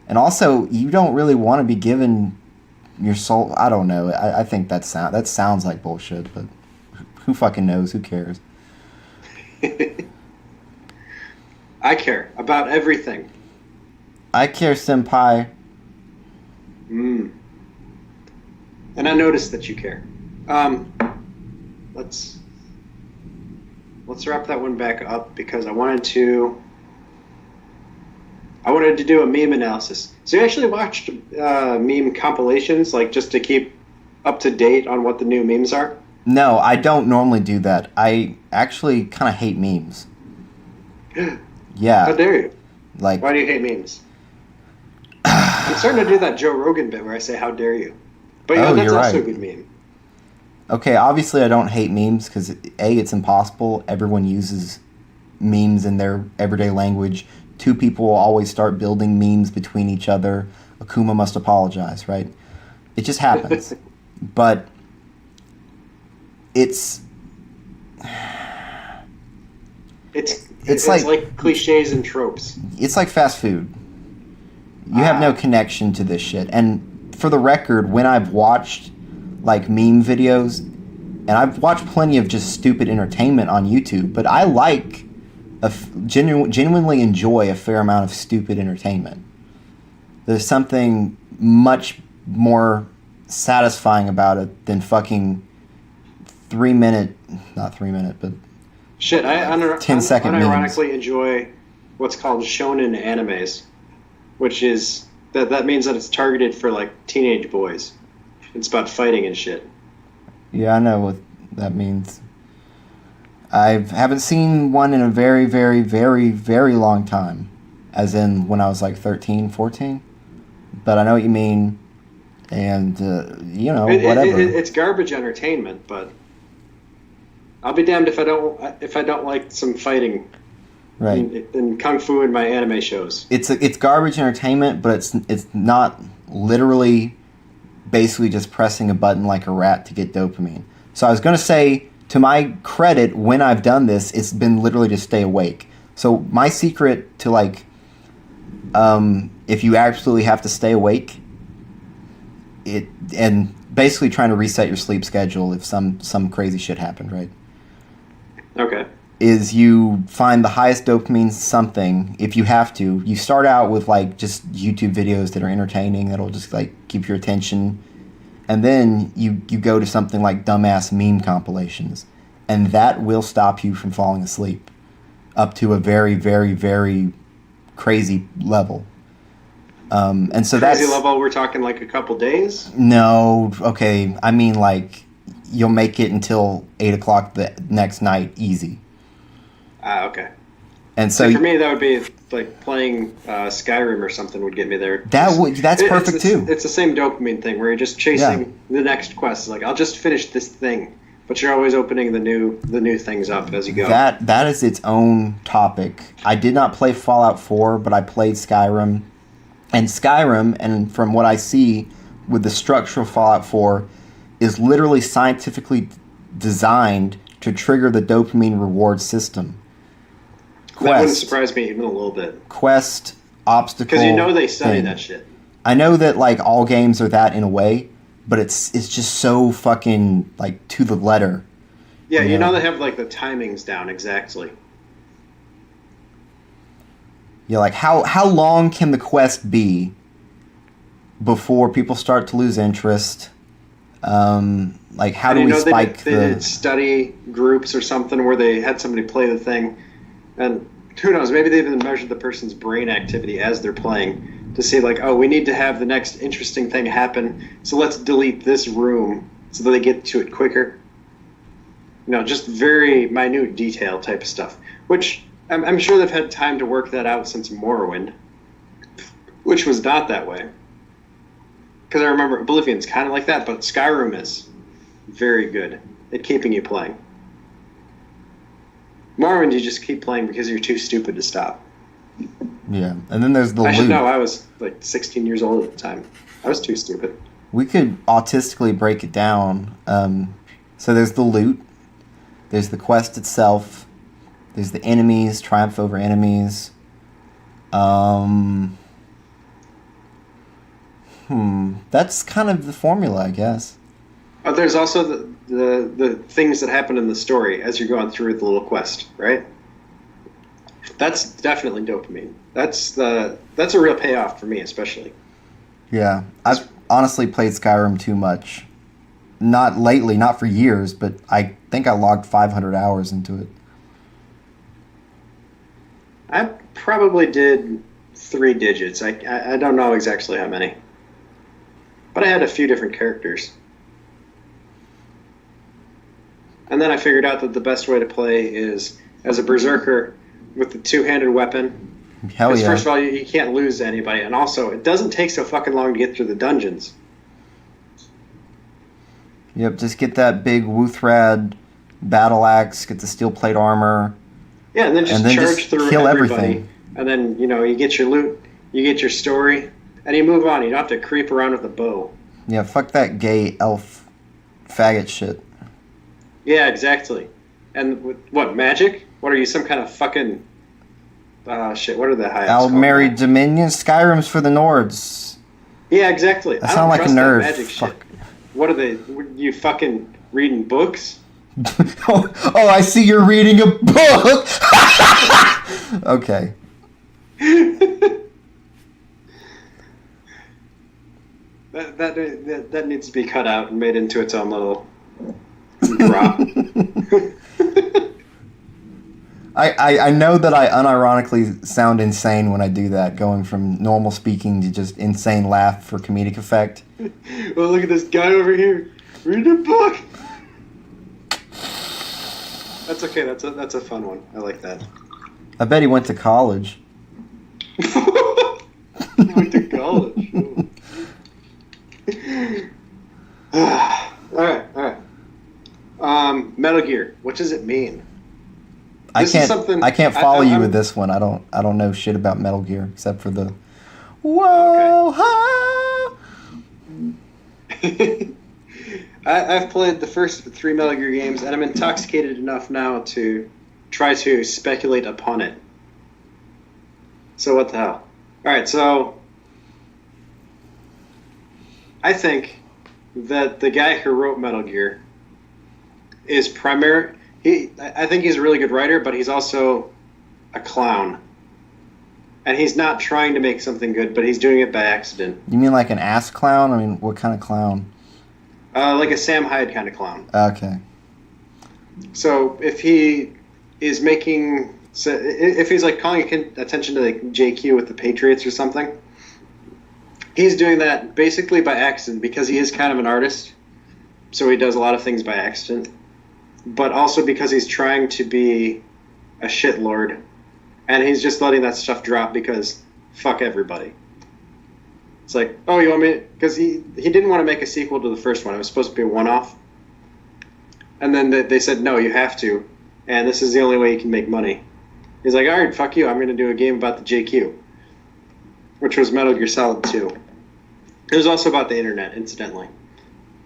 and also you don't really want to be given your soul. I don't know. I think that sounds like bullshit, but who fucking knows? Who cares? I care about everything. I care, senpai. Mm. And I noticed that you care. Let's wrap that one back up because I wanted to do a meme analysis. So you actually watched meme compilations, like just to keep up to date on what the new memes are? No, I don't normally do that. I actually kind of hate memes. Yeah. How dare you? Like, why do you hate memes? I'm starting to do that Joe Rogan bit where I say, how dare you? But that's you're also right. a good meme. Okay, obviously I don't hate memes because, A, it's impossible. Everyone uses memes in their everyday language. Two people will always start building memes between each other. Akuma must apologize, right? It just happens. But it's like cliches and tropes. It's like fast food. You have no connection to this shit. And for the record, when I've watched like meme videos, and I've watched plenty of just stupid entertainment on YouTube, but I like genuinely enjoy a fair amount of stupid entertainment. There's something much more satisfying about it than fucking 3 minute, not 3 minute, but shit. I 10-second unironically enjoy what's called shonen animes, which is that means that it's targeted for like teenage boys. It's about fighting and shit. Yeah, I know what that means. I haven't seen one in a very, very, very, very long time. As in when I was like 13, 14. But I know what you mean. And, whatever. It's garbage entertainment, but I'll be damned if I don't like some fighting. Right. In kung fu in my anime shows. It's garbage entertainment, but it's not literally basically just pressing a button like a rat to get dopamine. So I was going to say, to my credit, when I've done this, it's been literally to stay awake. So my secret to like, if you absolutely have to stay awake, and basically trying to reset your sleep schedule if some crazy shit happened, right? Okay. Is you find the highest dopamine something, if you have to. You start out with like just YouTube videos that are entertaining, that'll just like keep your attention. And then you go to something like dumbass meme compilations. And that will stop you from falling asleep up to a very, very, very crazy level. And so crazy level, we're talking like a couple days? No, okay. I mean like you'll make it until 8 o'clock the next night easy. Okay. And so for me, that would be like playing Skyrim or something would get me there. That's perfect too. It's the same dopamine thing where you're just chasing the next quest. Like I'll just finish this thing, but you're always opening the new things up as you go. That is its own topic. I did not play Fallout 4, but I played Skyrim. And Skyrim, and from what I see with the structure of Fallout 4, is literally scientifically designed to trigger the dopamine reward system. That wouldn't surprise me even a little bit. Quest, obstacle. Because they study that shit. I know that like all games are that in a way, but it's just so fucking like to the letter. Yeah, they have like the timings down exactly. Yeah, like how long can the quest be before people start to lose interest? Like how do we spike they did study groups or something where they had somebody play the thing, and who knows, maybe they even measured the person's brain activity as they're playing to see like, oh, we need to have the next interesting thing happen, so let's delete this room so that they get to it quicker. Just very minute detail type of stuff, which I'm sure they've had time to work that out since Morrowind, which was not that way. Because I remember Oblivion's kind of like that, but Skyrim is very good at keeping you playing. Morrowind, you just keep playing because you're too stupid to stop. Yeah, and then there's the I should loot. know. I was like 16 years old at the time. I was too stupid. We could autistically break it down. So there's the loot. There's the quest itself. There's the enemies, triumph over enemies. That's kind of the formula, I guess. There's also the things that happen in the story as you're going through the little quest, right? That's definitely dopamine. That's a real payoff for me, especially. Yeah, I've honestly played Skyrim too much. Not lately, not for years, but I think I logged 500 hours into it. I probably did 3 digits. I don't know exactly how many, but I had a few different characters. And then I figured out that the best way to play is as a berserker with the two-handed weapon. Hell Because yeah. first of all, you can't lose to anybody, and also it doesn't take so fucking long to get through the dungeons. Yep, just get that big Wuthrad battle axe, get the steel plate armor. Yeah, and then just charge just through kill everybody, everything. and then you get your loot, you get your story, and you move on. You don't have to creep around with a bow. Yeah, fuck that gay elf faggot shit. Yeah, exactly. And what magic? What are you, some kind of fucking shit? What are the high? Aldmeri Dominion, Skyrim's for the Nords. Yeah, exactly. I I don't sound like a trust that nerd. magic Fuck. shit. What are they? You fucking reading books? Oh, I see you're reading a book. Okay. That needs to be cut out and made into its own little drop. I know that I unironically sound insane when I do that, going from normal speaking to just insane laugh for comedic effect. Well, look at this guy over here reading a book. That's okay. That's a fun one. I like that. I bet he went to college. Went to college. All right. Metal Gear. What does it mean? I This is something- can't follow you I'm- with this one. I don't know shit about Metal Gear except for the whoa ha. I've played the first 3 Metal Gear games, and I'm intoxicated enough now to try to speculate upon it. So what the hell? All right, so I think that the guy who wrote Metal Gear is I think he's a really good writer, but he's also a clown. And he's not trying to make something good, but he's doing it by accident. You mean like an ass clown? I mean, what kind of clown? Like a Sam Hyde kind of clown. Okay. So if he is if he's like calling attention to like JQ with the Patriots or something, he's doing that basically by accident because he is kind of an artist. So he does a lot of things by accident, but also because he's trying to be a shitlord, and he's just letting that stuff drop because fuck everybody. It's like, oh, you want me? Because he didn't want to make a sequel to the first one. It was supposed to be a one-off. And then they said, no, you have to. And this is the only way you can make money. He's like, all right, fuck you. I'm going to do a game about the JQ, which was Metal Gear Solid 2. It was also about the internet, incidentally.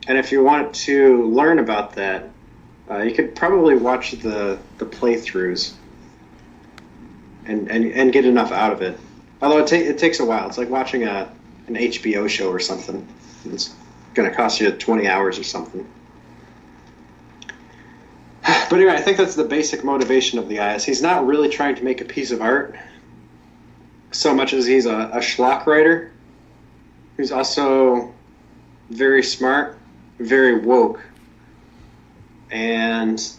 And if you want to learn about that, you could probably watch the playthroughs and get enough out of it. Although it takes a while. It's like watching an HBO show or something. It's going to cost you 20 hours or something. But anyway, I think that's the basic motivation of the guy. Is he's not really trying to make a piece of art so much as he's a schlock writer who's also very smart, very woke, and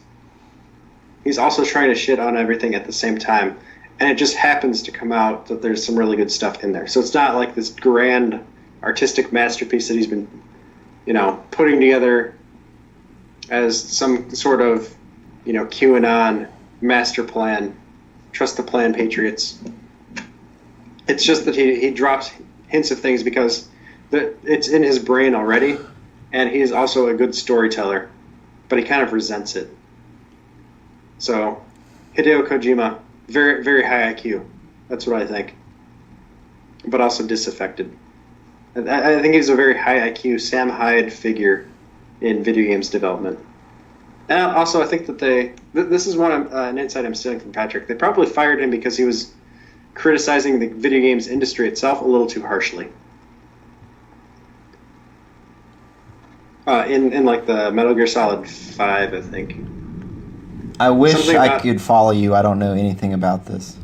he's also trying to shit on everything at the same time. And it just happens to come out that there's some really good stuff in there. So it's not like this grand artistic masterpiece that he's been, putting together as some sort of, QAnon master plan. Trust the plan, Patriots. It's just that he drops hints of things because it's in his brain already, and he's also a good storyteller, but he kind of resents it. So, Hideo Kojima, very, very high IQ. That's what I think. but also disaffected. I think he's a very high IQ Sam Hyde figure in video games development. And also, I think that this is an insight I'm stealing from Patrick. They probably fired him because he was criticizing the video games industry itself a little too harshly. In like the Metal Gear Solid 5, I think. I wish I could follow you. I don't know anything about this.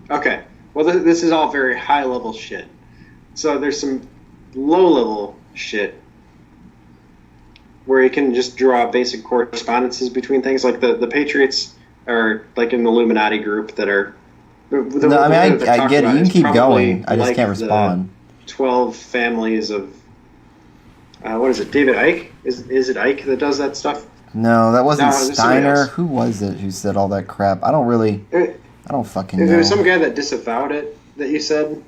Okay. Well, this is all very high-level shit. So there's some low-level shit where you can just draw basic correspondences between things. Like the Patriots are like an Illuminati group that are... I get it. You can keep going. I just like can't respond. 12 families of... what is it? David Icke? Is it Icke that does that stuff? No, that wasn't Steiner. Who was it who said all that crap? I don't fucking know. There was some guy that disavowed it that you said.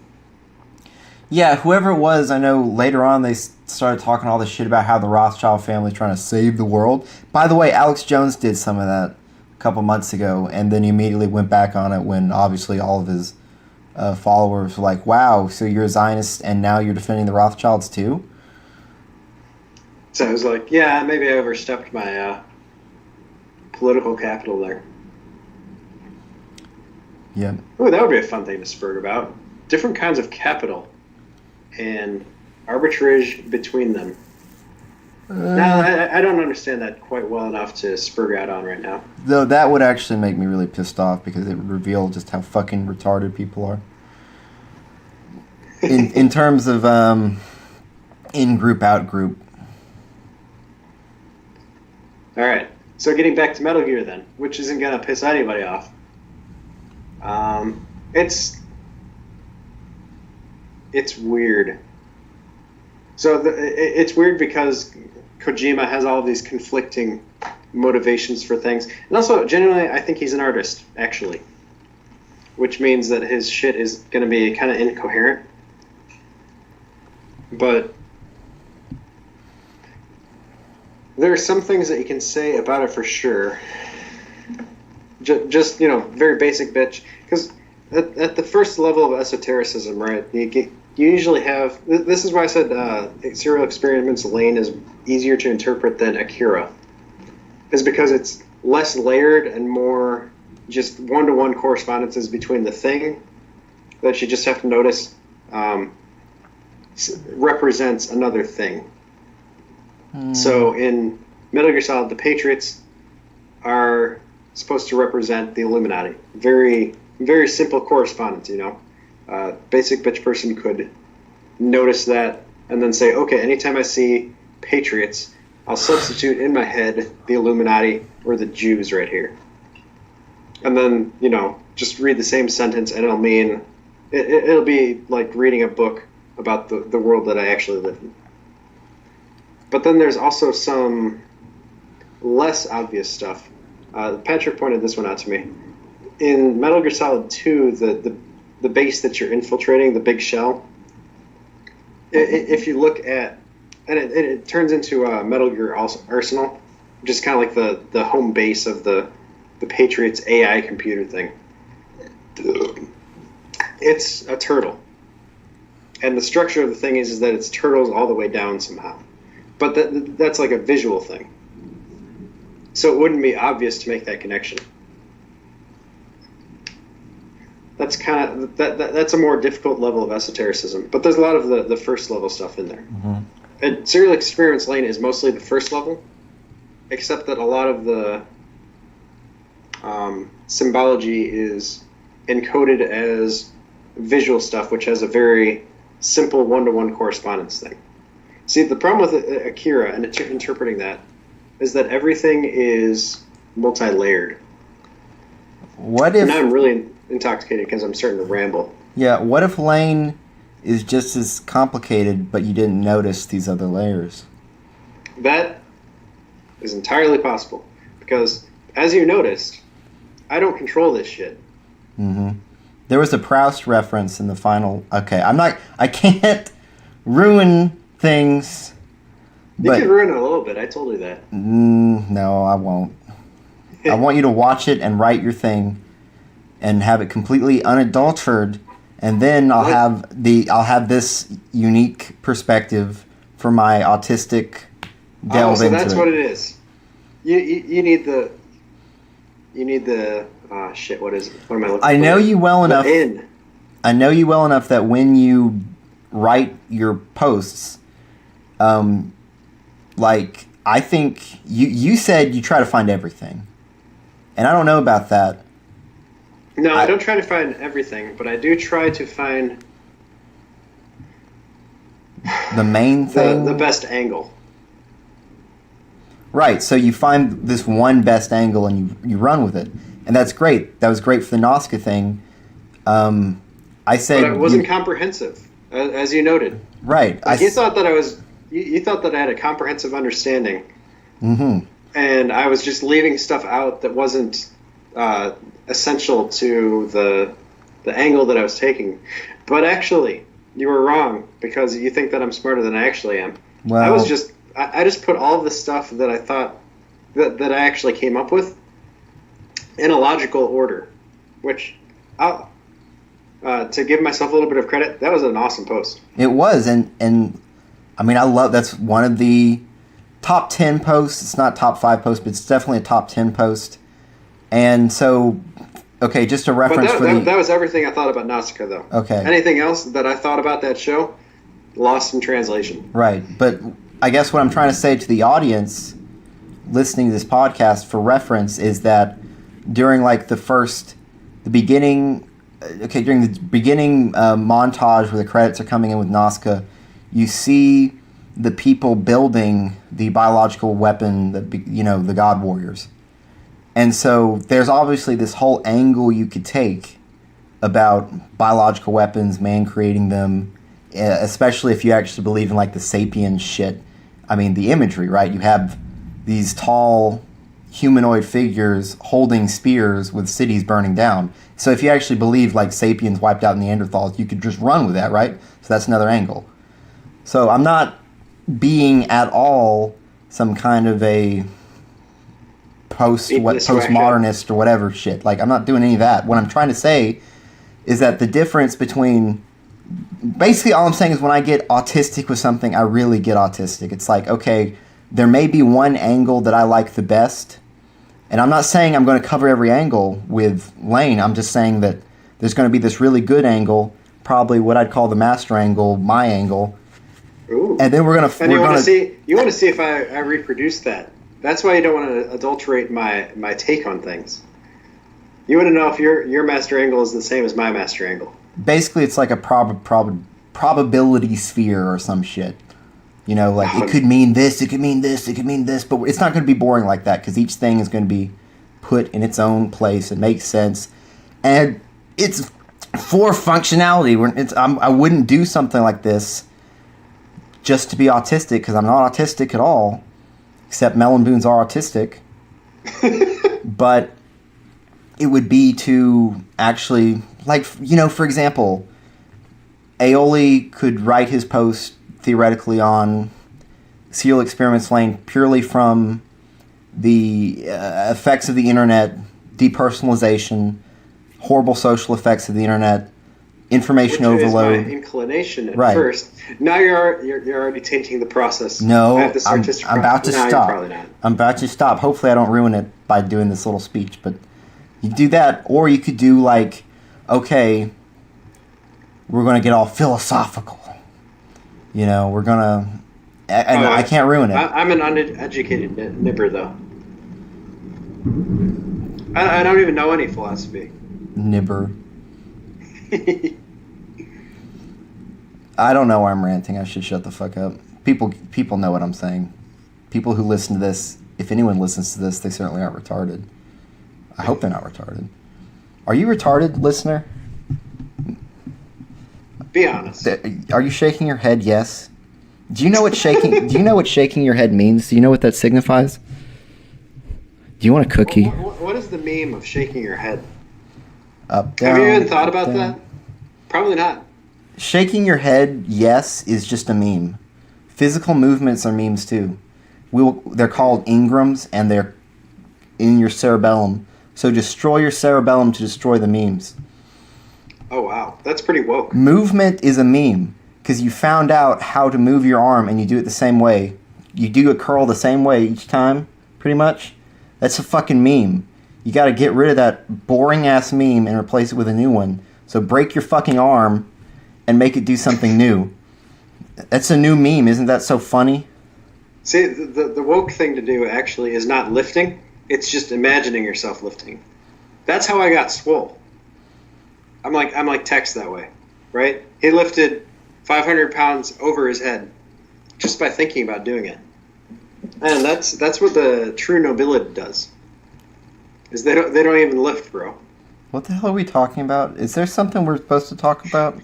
Yeah, whoever it was, I know later on they started talking all this shit about how the Rothschild family is trying to save the world. By the way, Alex Jones did some of that a couple months ago, and then he immediately went back on it when obviously all of his followers were like, wow, so you're a Zionist and now you're defending the Rothschilds too? So I was like, yeah, maybe I overstepped my political capital there. Yeah. Ooh, that would be a fun thing to spurg about. Different kinds of capital and arbitrage between them. No, I don't understand that quite well enough to spurg out on right now. Though that would actually make me really pissed off because it would reveal just how fucking retarded people are. In terms of in-group, out-group. All right. So getting back to Metal Gear then, which isn't going to piss anybody off. It's weird. So it's weird because Kojima has all of these conflicting motivations for things. And also, genuinely, I think he's an artist, actually. Which means that his shit is going to be kind of incoherent. But there are some things that you can say about it for sure. Just very basic bitch. Because at the first level of esotericism, right, you usually have... This is why I said Serial Experiments Lane is easier to interpret than Akira. Is because it's less layered and more just one-to-one correspondences between the thing that you just have to notice represents another thing. So in Metal Gear Solid, the Patriots are supposed to represent the Illuminati. Very, very simple correspondence, basic bitch person could notice that and then say, okay, anytime I see Patriots, I'll substitute in my head the Illuminati or the Jews right here. And then, just read the same sentence and it'll mean, it'll be like reading a book about the world that I actually live in. But then there's also some less obvious stuff. Patrick pointed this one out to me. In Metal Gear Solid 2, the base that you're infiltrating, the big shell, if you look at... And it turns into a Metal Gear Arsenal, which is kind of like the home base of the Patriots AI computer thing. It's a turtle. And the structure of the thing is that it's turtles all the way down somehow. But that's like a visual thing. So it wouldn't be obvious to make that connection. That's kind of that's a more difficult level of esotericism. But there's a lot of the first level stuff in there. Mm-hmm. And Serial Experiments Lane is mostly the first level, except that a lot of the symbology is encoded as visual stuff, which has a very simple one-to-one correspondence thing. See, the problem with Akira and interpreting that is that everything is multi-layered. What if... Now I'm really intoxicated because I'm starting to ramble. Yeah, what if Lane is just as complicated, but you didn't notice these other layers? That is entirely possible. Because, as you noticed, I don't control this shit. Mm-hmm. There was a Proust reference in the final... Okay, I can't ruin things. You can ruin it a little bit. I told you that. No, I won't. I want you to watch it and write your thing and have it completely unadulterated and then I'll What? have this unique perspective for my autistic Oh, delve so into that's it. what it is. You need the shit. What is it? What am I looking I for? know you well The enough. N. I know you well enough that when you write your posts, like I think you said you try to find everything, and I don't know about that. No, I I, don't try to find everything, but I do try to find the main the thing, best angle. right? So you find this one best angle and you run with it, and that's great. That was great for the Nazca thing. I But it said wasn't you comprehensive, as you noted. right. Like you thought that I was, you thought that I had a comprehensive understanding, Mm-hmm. and I was just leaving stuff out that wasn't essential to the angle that I was taking. But actually, you were wrong because you think that I'm smarter than I actually am. Well, I just put all of the stuff that I thought that I actually came up with in a logical order, which I'll, to give myself a little bit of credit, that was an awesome post. it was, and I mean, I love that's one of the top 10 posts. It's not top 5 posts, but it's definitely a top 10 post. And so, okay, just a But reference for the that was everything I thought about Nausicaa, though. okay, Anything else that I thought about that show, lost in translation. right. But I guess what I'm trying to say to the audience listening to this podcast for reference is that during like the beginning, during the beginning montage where the credits are coming in with Nazca, you see the people building the biological weapon, the God Warriors. And so there's obviously this whole angle you could take about biological weapons, man creating them, especially if you actually believe in like the sapien shit. I mean, the imagery, right? You have these tall humanoid figures holding spears with cities burning down. So if you actually believe like sapiens wiped out Neanderthals, you could just run with that, right? So that's another angle. So I'm not being at all some kind of a postmodernist or whatever shit. Like I'm not doing any of that. What I'm trying to say is that the difference between basically all I'm saying is when I get autistic with something, I really get autistic. It's like, okay, there may be one angle that I like the best, and I'm not saying I'm going to cover every angle with Lane. I'm just saying that there's going to be this really good angle, probably what I'd call the master angle, my angle, Ooh. and then we're going to. And you want to see if I reproduce that. That's why you don't want to adulterate my take on things. You want to know if your master angle is the same as my master angle. Basically, it's like a probability sphere or some shit. You know, like it could mean this, it could mean this, it could mean this, but it's not going to be boring like that because each thing is going to be put in its own place. It makes sense, and it's for functionality. I wouldn't do something like this just to be autistic because I'm not autistic at all, except Melon Boons are autistic. But it would be to actually, like, you know, for example, Aoli could write his post theoretically on Serial Experiments Lane purely from the effects of the internet, depersonalization, horrible social effects of the internet, information overload. Is my inclination at Right. first. Now you're already tainting the process. No, I have to start I'm this about to no, you're stop. probably not. I'm about to stop. Hopefully, I don't ruin it by doing this little speech. But you do that, or you could do like, okay, we're going to get all philosophical. You know, we're going to... And I can't ruin it. I'm an uneducated nipper, though. I don't even know any philosophy. Nibber. I don't know why I'm ranting. I should shut the fuck up. People know what I'm saying. People who listen to this, if anyone listens to this, they certainly aren't retarded. I hope they're not retarded. Are you retarded, listener? Be honest. Are you shaking your head? Yes. Do you know what shaking? Do you know what shaking your head means? Do you know what that signifies? Do you want a cookie? What is the meme of shaking your head? Up, down. Have you even thought about down. that? Probably not. Shaking your head, yes, is just a meme. Physical movements are memes too. They're called engrams, and they're in your cerebellum. So destroy your cerebellum to destroy the memes. Oh wow, that's pretty woke. Movement is a meme because you found out how to move your arm and you do it the same way. You do a curl the same way each time, pretty much. That's a fucking meme. You got to get rid of that boring ass meme and replace it with a new one. So break your fucking arm and make it do something new. That's a new meme. Isn't that so funny? See, the woke thing to do actually is not lifting. It's just imagining yourself lifting. That's how I got swole. I'm like Tex that way, right? He lifted 500 pounds over his head just by thinking about doing it. And that's what the true nobility does. Is they don't even lift, bro. What the hell are we talking about? Is there something we're supposed to talk about?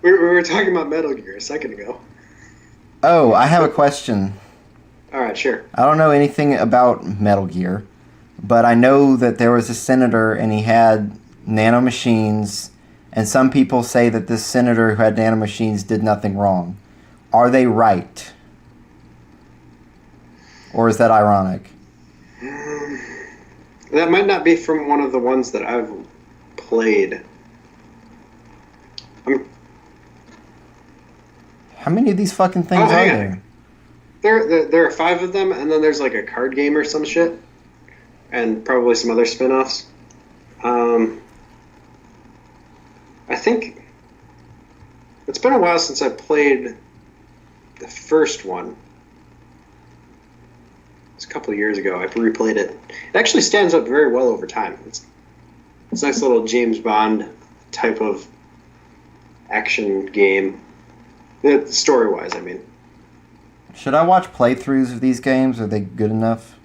We were talking about Metal Gear a second ago. Oh, I have a question. All right, sure. I don't know anything about Metal Gear, but I know that there was a senator and he had nanomachines, and some people say that this senator who had nanomachines did nothing wrong. Are they right? Or is that ironic? That might not be from one of the ones that I've played. How many of these fucking things are there? There are 5 of them, and then there's like a card game or some shit, and probably some other spin-offs. I think it's been a while since I played the first one. It's a couple of years ago. I replayed it. It actually stands up very well over time. It's a nice little James Bond type of action game. Story-wise, I mean. Should I watch playthroughs of these games? Are they good enough?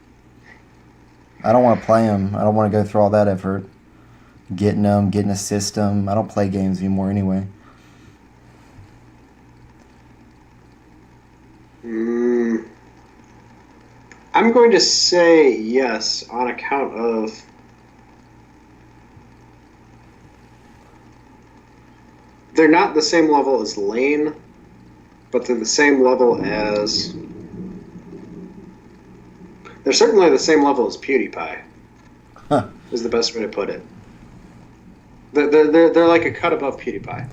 I don't want to play them. I don't want to go through all that effort. Getting them, getting a system. I don't play games anymore anyway. I'm going to say yes on account of they're not the same level as Lane, but they're the same level as... They're certainly the same level as PewDiePie, is the best way to put it. They're like a cut above PewDiePie.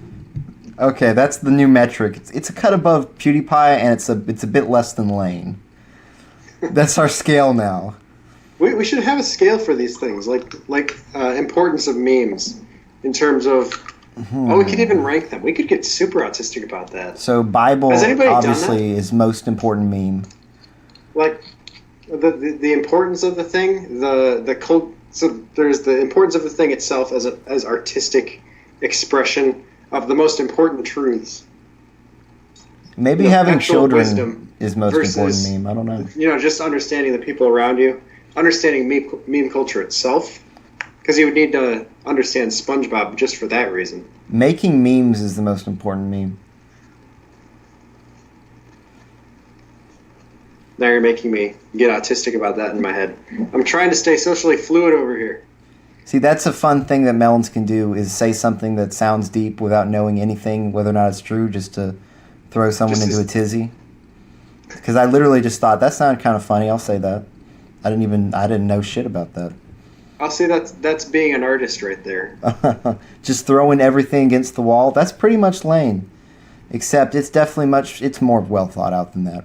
Okay, that's the new metric. It's a cut above PewDiePie, and it's a bit less than Lane. That's our scale now. We should have a scale for these things, like importance of memes, in terms of... Oh, we could even rank them. We could get super autistic about that. So Bible Has anybody obviously is most important meme. Like the importance of the thing, the cult. So there's the importance of the thing itself as artistic expression of the most important truths. Maybe having children wisdom is most versus, important meme. I don't know. Just understanding the people around you, understanding meme culture itself. Because you would need to understand SpongeBob just for that reason. Making memes is the most important meme. Now you're making me get autistic about that in my head. I'm trying to stay socially fluid over here. See, that's a fun thing that Melons can do, is say something that sounds deep without knowing anything, whether or not it's true, just to throw someone into a tizzy. Because I literally just thought, that sounded kind of funny, I'll say that. I didn't know shit about that. I'll say that's being an artist right there. Just throwing everything against the wall. That's pretty much Lane. Except it's definitely it's more well thought out than that.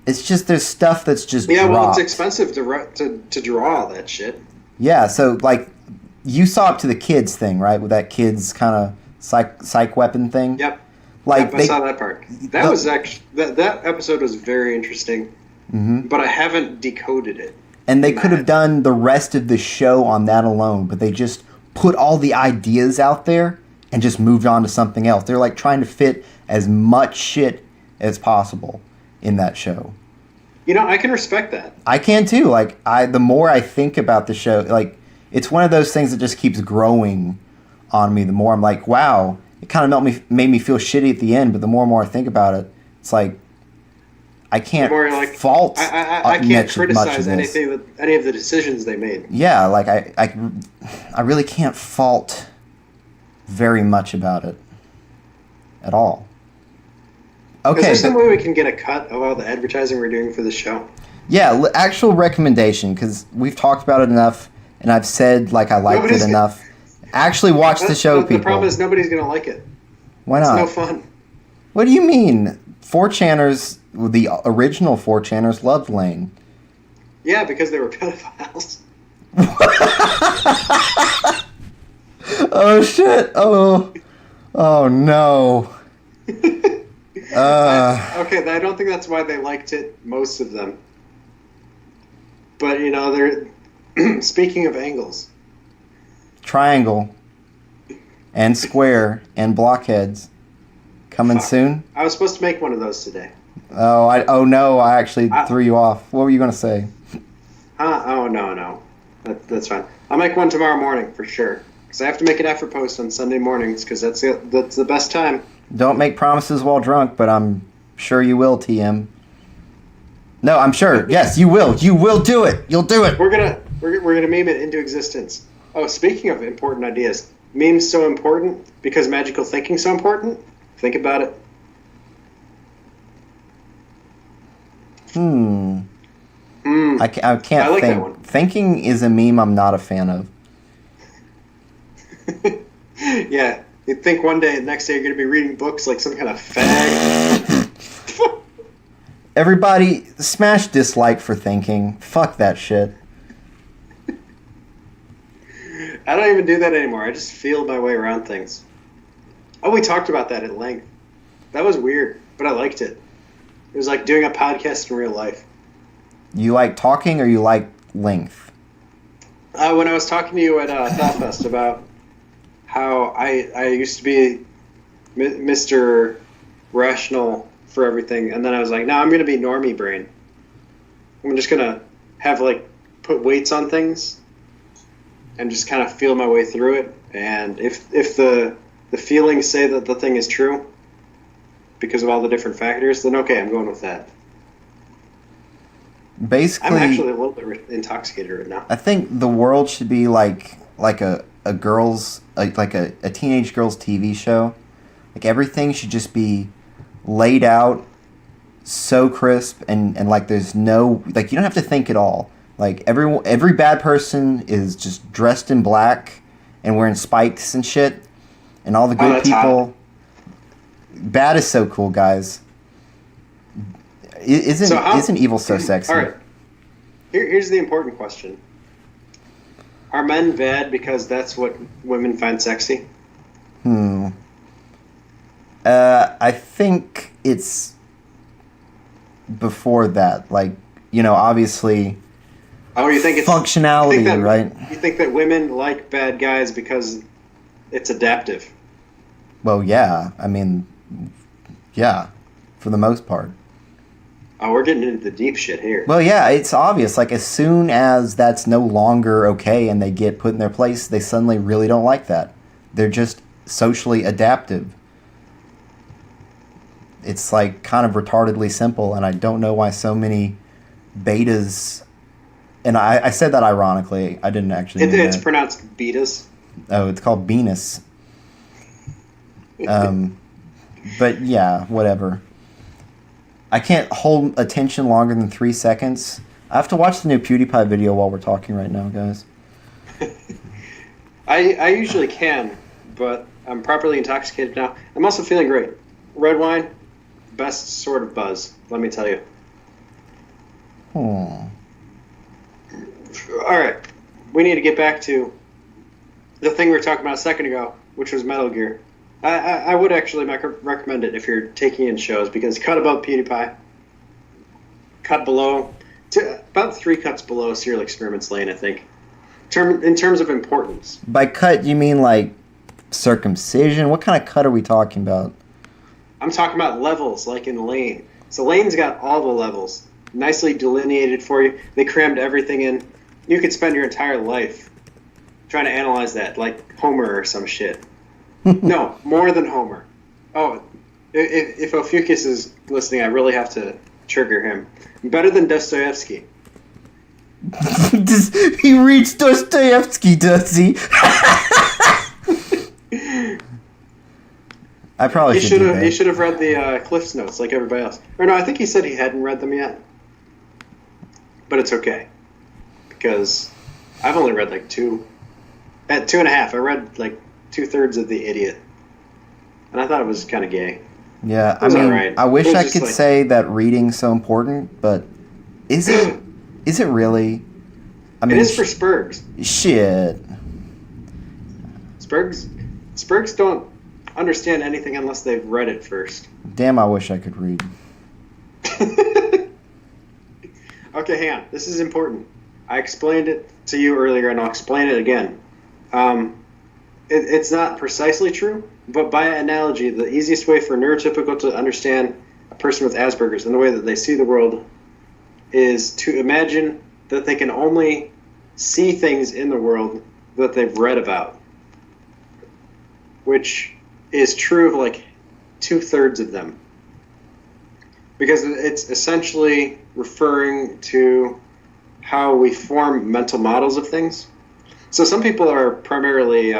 It's just there's stuff that's just dropped. Well, it's expensive to draw all that shit. Yeah, so like you saw up to the kids thing, right? With that kids kind of psych weapon thing. Yep. Like I saw that part. That was actually that episode was very interesting. Mm-hmm. But I haven't decoded it. And they could have done the rest of the show on that alone, but they just put all the ideas out there and just moved on to something else. They're like trying to fit as much shit as possible in that show. I can respect that. I can too. Like the more I think about the show, like it's one of those things that just keeps growing on me. The more I'm like, wow, it kind of made me feel shitty at the end, but the more and more I think about it, it's like I can't fault. I can't criticize any of the decisions they made. Yeah, like I really can't fault very much about it at all. Okay. Is there some way we can get a cut of all the advertising we're doing for the show? Yeah, actual recommendation, because we've talked about it enough, and I've said I liked it enough. Actually watch the show, people. The problem is nobody's going to like it. Why It's not? no fun. What do you mean? 4chaners, the original 4chaners loved Lane. Yeah, because they were pedophiles. Oh shit! Oh no! Okay, I don't think that's why they liked it, most of them. But, they're... Speaking of angles. Triangle and square and blockheads coming Fuck. soon. I was supposed to make one of those today. Oh no! I actually threw you off. What were you gonna say? Huh? Oh, no. That's fine. I'll make one tomorrow morning, for sure. Because I have to make an effort post on Sunday mornings, because that's the best time. Don't make promises while drunk, but I'm sure you will, TM. No, I'm sure. Yes, you will. You will do it. You'll do it. We're gonna meme it into existence. Oh, speaking of important ideas, memes so important because magical thinking's so important. Think about it. I can't I like think. that one. Thinking is a meme I'm not a fan of. Yeah, you'd think one day, the next day, you're gonna be reading books like some kind of fag. Everybody, smash dislike for thinking. Fuck that shit. I don't even do that anymore. I just feel my way around things. Oh, we talked about that at length. That was weird, but I liked it. It was like doing a podcast in real life. You like talking or you like length? When I was talking to you at Thought about how I used to be Mr. Rational for everything, and then I was like, no, I'm going to be normie brain. I'm just going to have, put weights on things and just kind of feel my way through it. And if the feelings say that the thing is true because of all the different factors, then okay, I'm going with that. Basically, I'm actually a little bit intoxicated right now. I think the world should be like a girl's like a teenage girl's TV show. Like everything should just be laid out so crisp and like there's no like you don't have to think at all. Like every bad person is just dressed in black and wearing spikes and shit, and all the good that's people. hot. Bad is so cool, guys. Isn't evil so sexy? All right. Here's the important question: are men bad because that's what women find sexy? I think it's before that. Like, obviously. Oh, you think it's functionality, right? You think that women like bad guys because it's adaptive? Well, yeah. I mean, yeah, for the most part. Oh, we're getting into the deep shit here. Well, yeah, it's obvious. Like, as soon as that's no longer okay and they get put in their place, they suddenly really don't like that. They're just socially adaptive. It's, like, kind of retardedly simple, and I don't know why so many betas... And I said that ironically. I didn't actually mean It's that. pronounced betas. Oh, it's called Venus. But, yeah, whatever. I can't hold attention longer than 3 seconds. I have to watch the new PewDiePie video while we're talking right now, guys. I usually can, but I'm properly intoxicated now. I'm also feeling great. Red wine, best sort of buzz, let me tell you. Hmm. All right, we need to get back to the thing we were talking about a second ago, which was Metal Gear. I would actually recommend it if you're taking in shows, because cut above PewDiePie, cut below, about 3 cuts below Serial Experiments Lane, I think. In terms of importance. By cut, you mean like circumcision? What kind of cut are we talking about? I'm talking about levels, like in Lane. So Lane's got all the levels nicely delineated for you. They crammed everything in. You could spend your entire life trying to analyze that, like Homer or some shit. No, more than Homer. Oh, if Ophiuchus is listening, I really have to trigger him. Better than Dostoevsky. He reads Dostoevsky, does he? I probably He should should do have. that. He should have read the Cliff's Notes like everybody else. Or no, I think he said he hadn't read them yet. But it's okay, because I've only read like 2, At 2.5, I read like 2/3 of The Idiot, and I thought it was kind of gay. Yeah, It was alright. I wish It was I just could like, say that reading's so important, but is it? Is it really? I it mean, is for Spurgs. shit. Spurgs don't understand anything unless they've read it first. Damn, I wish I could read. Okay, hang on. This is important. I explained it to you earlier, and I'll explain it again. It's not precisely true, but by analogy, the easiest way for a neurotypical to understand a person with Asperger's and the way that they see the world is to imagine that they can only see things in the world that they've read about, which is true of like 2/3 of them. Because it's essentially referring to how we form mental models of things. So some people are primarily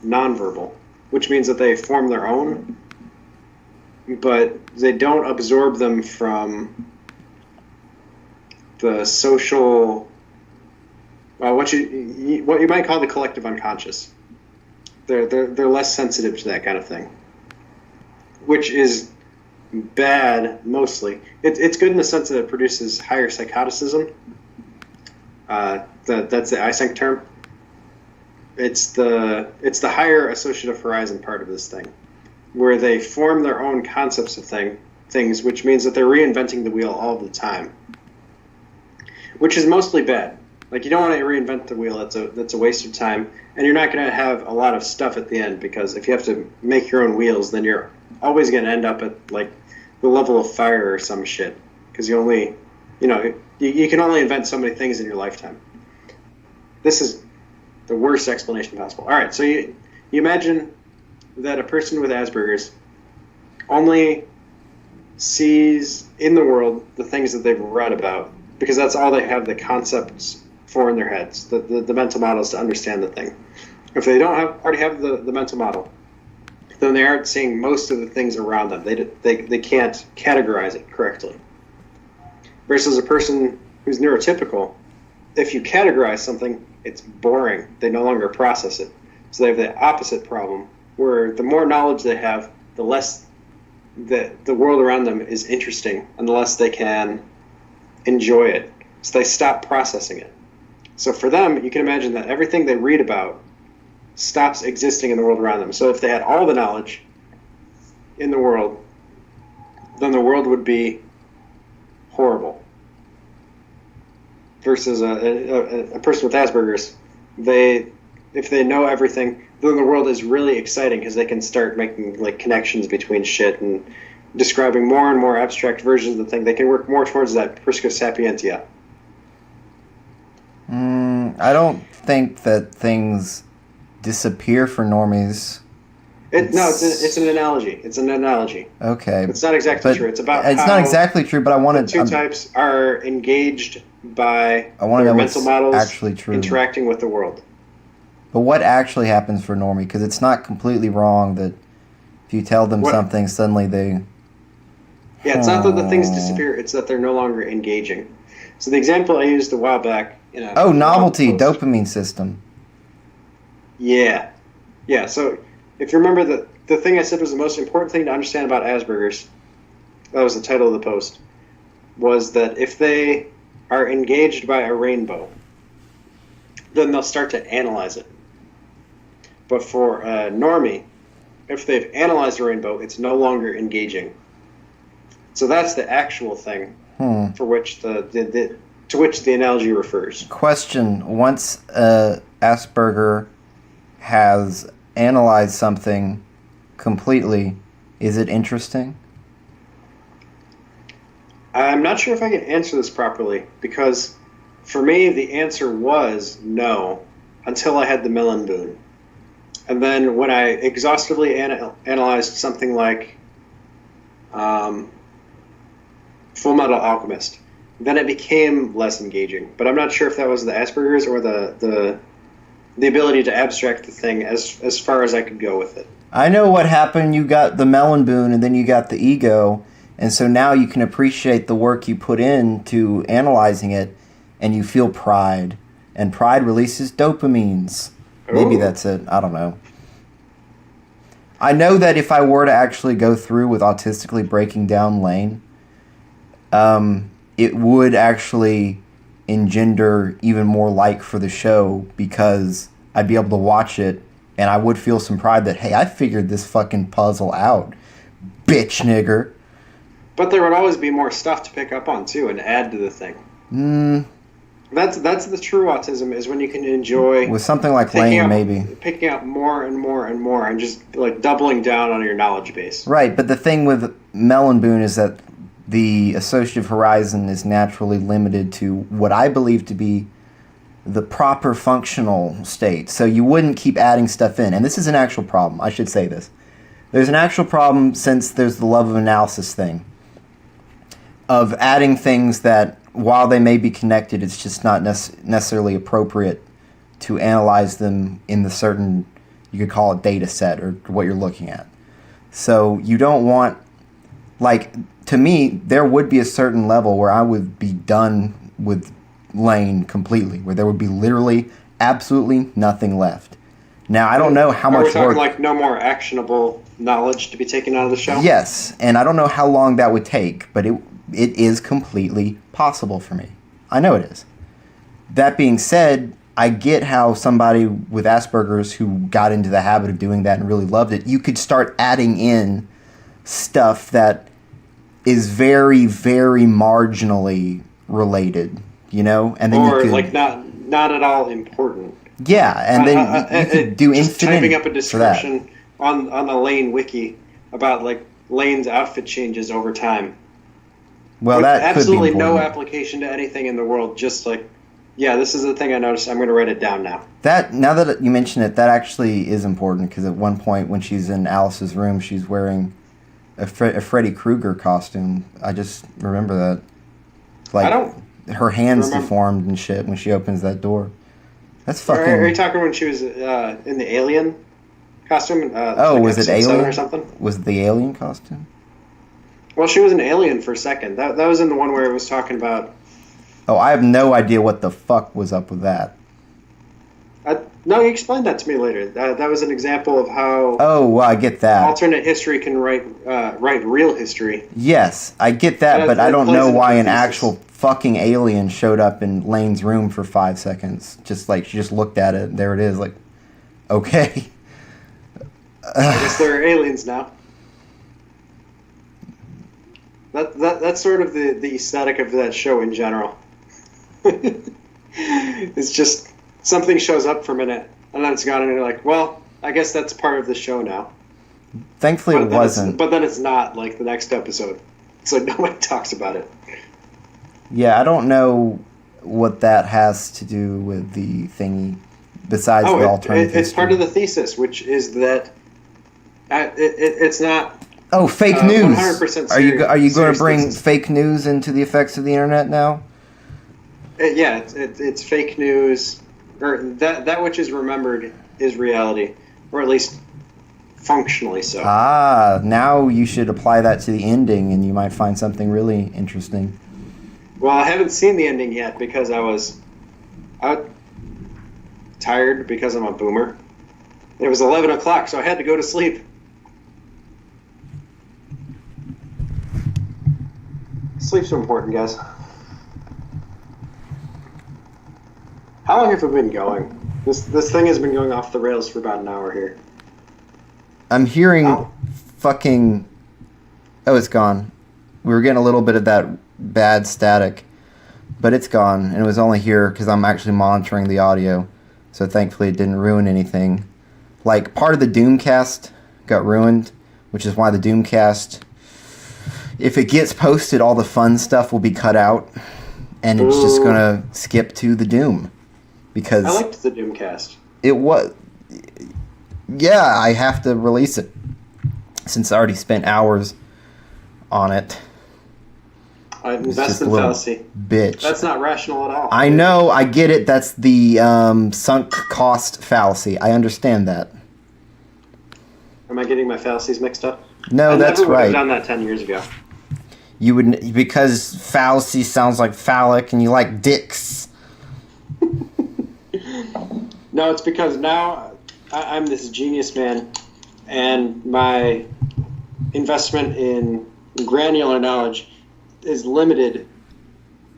nonverbal, which means that they form their own, but they don't absorb them from the social, what you might call the collective unconscious. They're less sensitive to that kind of thing, which is bad mostly. It's good in the sense that it produces higher psychoticism. That's the Eysenck term. It's the higher associative horizon part of this thing, where they form their own concepts of things, which means that they're reinventing the wheel all the time, which is mostly bad. Like, you don't want to reinvent the wheel. That's a waste of time, and you're not going to have a lot of stuff at the end, because if you have to make your own wheels, then you're always going to end up at like the level of fire or some shit, because you can only invent so many things in your lifetime. This is the worst explanation possible. All right, so you imagine that a person with Asperger's only sees in the world the things that they've read about, because that's all they have the concepts for in their heads, the mental models to understand the thing. If they don't already have the mental model, then they aren't seeing most of the things around them. They can't categorize it correctly. Versus a person who's neurotypical, if you categorize something, it's boring. They no longer process it. So they have the opposite problem, where the more knowledge they have, the less the world around them is interesting, and the less they can enjoy it. So they stop processing it. So for them, you can imagine that everything they read about stops existing in the world around them. So if they had all the knowledge in the world, then the world would be horrible. Versus a person with Asperger's, if they know everything, then the world is really exciting, because they can start making like connections between shit and describing more and more abstract versions of the thing. They can work more towards that Prisca sapientia. I don't think that things disappear for normies. It's an analogy. It's an analogy. Okay. It's not exactly true. It's about it's how not exactly true, but I want the two types are engaged by I want to their know mental what's models actually true. interacting with the world. But what actually happens for normie? Because it's not completely wrong that if you tell them something, suddenly they... Yeah, it's not that the things disappear. It's that they're no longer engaging. So the example I used a while back... novelty, dopamine system. Yeah. Yeah, so if you remember, the thing I said was the most important thing to understand about Asperger's, that was the title of the post, was that if they are engaged by a rainbow, then they'll start to analyze it. But for a normie, if they've analyzed a rainbow, it's no longer engaging. So that's the actual thing for which to which the analogy refers. Question: once Asperger has analyzed something completely, is it interesting? I'm not sure if I can answer this properly, because for me the answer was no until I had the Millen boon. And then when I exhaustively analyzed something like Full Metal Alchemist, then it became less engaging. But I'm not sure if that was the Asperger's or the ability to abstract the thing as far as I could go with it. I know what happened. You got the Melon boon, and then you got the ego, and so now you can appreciate the work you put into analyzing it, and you feel pride. And pride releases dopamines. Maybe Ooh. that's it. I don't know. I know that if I were to actually go through with autistically breaking down Lane, it would actually engender even more like for the show because I'd be able to watch it and I would feel some pride that, hey, I figured this fucking puzzle out, bitch nigger. But there would always be more stuff to pick up on too and add to the thing. That's the true autism is when you can enjoy With something like picking Lane, up, maybe. picking up more and more and more and just like doubling down on your knowledge base. Right, but the thing with Melon Boone is that the associative horizon is naturally limited to what I believe to be the proper functional state. So you wouldn't keep adding stuff in. And this is an actual problem. I should say this. There's an actual problem since there's the love of analysis thing of adding things that, while they may be connected, it's just not necessarily appropriate to analyze them in the certain, you could call it data set or what you're looking at. So you don't want, like, to me, there would be a certain level where I would be done with Lane completely, where there would be literally absolutely nothing left. Now, I don't know how Are we much talking work... like no more actionable knowledge to be taken out of the show? Yes, and I don't know how long that would take, but it is completely possible for me. I know it is. That being said, I get how somebody with Asperger's who got into the habit of doing that and really loved it, you could start adding in stuff that is very, very marginally related, you know? And then Or you could, like not at all important. yeah, and then you could do just infinite typing up a for that. description on the Lane wiki about like Lane's outfit changes over time. Well, With that could be absolutely no important. application to anything in the world. Just like, yeah, this is the thing I noticed. I'm going to write it down now. That, now that you mention it, that actually is important because at one point when she's in Alice's room, she's wearing a Freddy Krueger costume. I just remember that. Like, I don't her hands remember. deformed and shit when she opens that door. That's Are fucking... you talking when she was in the Alien costume? Oh, like was it episode 7 Alien? or something? Was it the alien costume? Well, she was an alien for a second. That was in the one where it was talking about. Oh, I have no idea what the fuck was up with that. No, you explained that to me later. That was an example of how Oh, well, I get that. alternate history can write real history. Yes, I get that, That- but I that don't plays know into why the an thesis. actual fucking alien showed up in Lane's room for 5 seconds. Just like, she just looked at it, there it is, like, okay. I guess there are aliens now. That's sort of the aesthetic of that show in general. It's just something shows up for a minute and then it's gone, and you're like, well, I guess that's part of the show now. Thankfully, it then wasn't. But then it's not like the next episode, so nobody talks about it. Yeah, I don't know what that has to do with the thingy, besides the alternative it's part of history. the thesis, which is that it's not. Oh, fake news! 100% Are you going to serious bring thesis. fake news into the effects of the internet now? Yeah, it's fake news, or that which is remembered is reality, or at least functionally so. Ah, now you should apply that to the ending, and you might find something really interesting. Well, I haven't seen the ending yet because I was tired because I'm a boomer. It was 11 o'clock, so I had to go to sleep. Sleep's important, guys. How long have we been going? This thing has been going off the rails for about an hour here. I'm hearing Oh. fucking... Oh, it's gone. We were getting a little bit of that bad static, but it's gone, and it was only here because I'm actually monitoring the audio, so thankfully it didn't ruin anything. Like, part of the Doomcast got ruined, which is why the Doomcast, if it gets posted, all the fun stuff will be cut out, and it's just Ooh. gonna skip to the Doom. Because I liked the Doomcast. it was... Yeah, I have to release it, since I already spent hours on it. It's just a Investment little fallacy. bitch. That's not rational at all. I know, I get it. That's the sunk cost fallacy. I understand that. Am I getting my fallacies mixed up? No, I that's never would have right. done that 10 years ago. You would, because fallacy sounds like phallic, and you like dicks. No, it's because now I'm this genius man, and my investment in granular knowledge is limited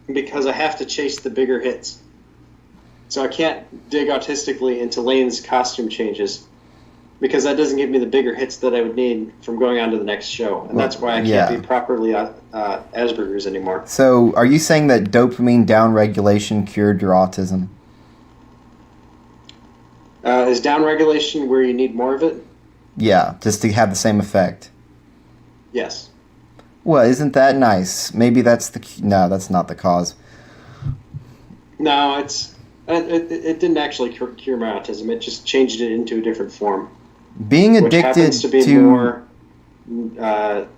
because I have to chase the bigger hits. So I can't dig autistically into Lane's costume changes because that doesn't give me the bigger hits that I would need from going on to the next show. And that's why I can't be properly Asperger's anymore. So are you saying that dopamine downregulation cured your autism? Is downregulation where you need more of it? Yeah, just to have the same effect. Yes. Well, isn't that nice? Maybe that's no, that's not the cause. No, it didn't actually cure my autism. It just changed it into a different form. Being addicted which happens to be more not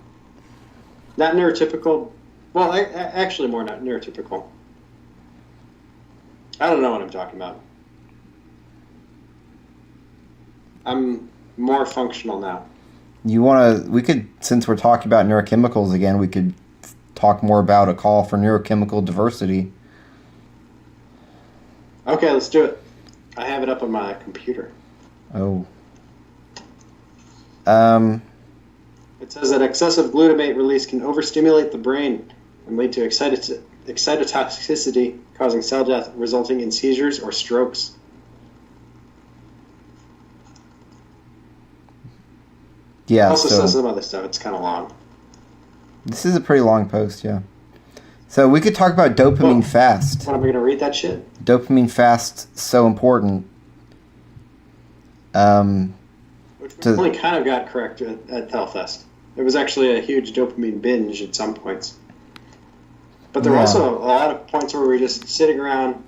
neurotypical. Well, actually more not neurotypical. I don't know what I'm talking about. I'm more functional now. We could, since we're talking about neurochemicals again, we could talk more about a call for neurochemical diversity. Okay, let's do it. I have it up on my computer. Oh. It says that excessive glutamate release can overstimulate the brain and lead to excitotoxicity, causing cell death, resulting in seizures or strokes. Yeah. It also says some other stuff. It's kind of long. This is a pretty long post, yeah. So we could talk about dopamine fast. What, am I going to read that shit? Dopamine fast, so important. Which we only kind of got correct at Hellfest. It was actually a huge dopamine binge at some points. But there were also a lot of points where we were just sitting around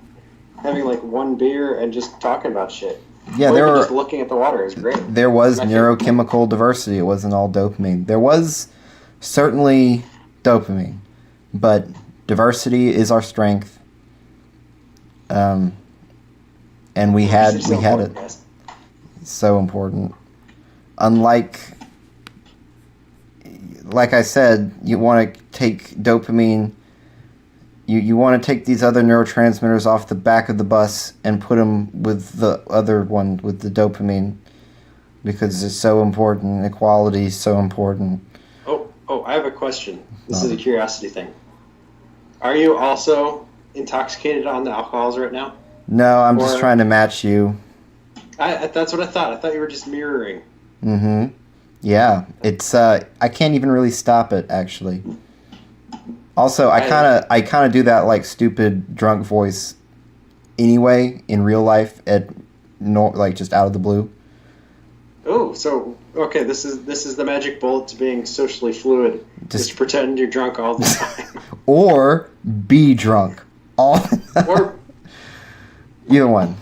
having like one beer and just talking about shit. Yeah, or just looking at the water. It was great. There was neurochemical diversity. It wasn't all dopamine. There was certainly dopamine, but diversity is our strength. And we had it. So important. Unlike, like I said, you want to take dopamine. You want to take these other neurotransmitters off the back of the bus and put them with the other one, with the dopamine, because it's so important. Equality is so important. Oh, I have a question. This is a curiosity thing. Are you also intoxicated on the alcohols right now? No, I'm just trying to match you. That's what I thought. I thought you were just mirroring. Mm-hmm. Yeah, it's I can't even really stop it, actually. Also, I kind of do that like stupid drunk voice anyway in real life like just out of the blue. Oh, so okay, this is the magic bullet to being socially fluid. Just pretend you're drunk all the time. Or be drunk or either one.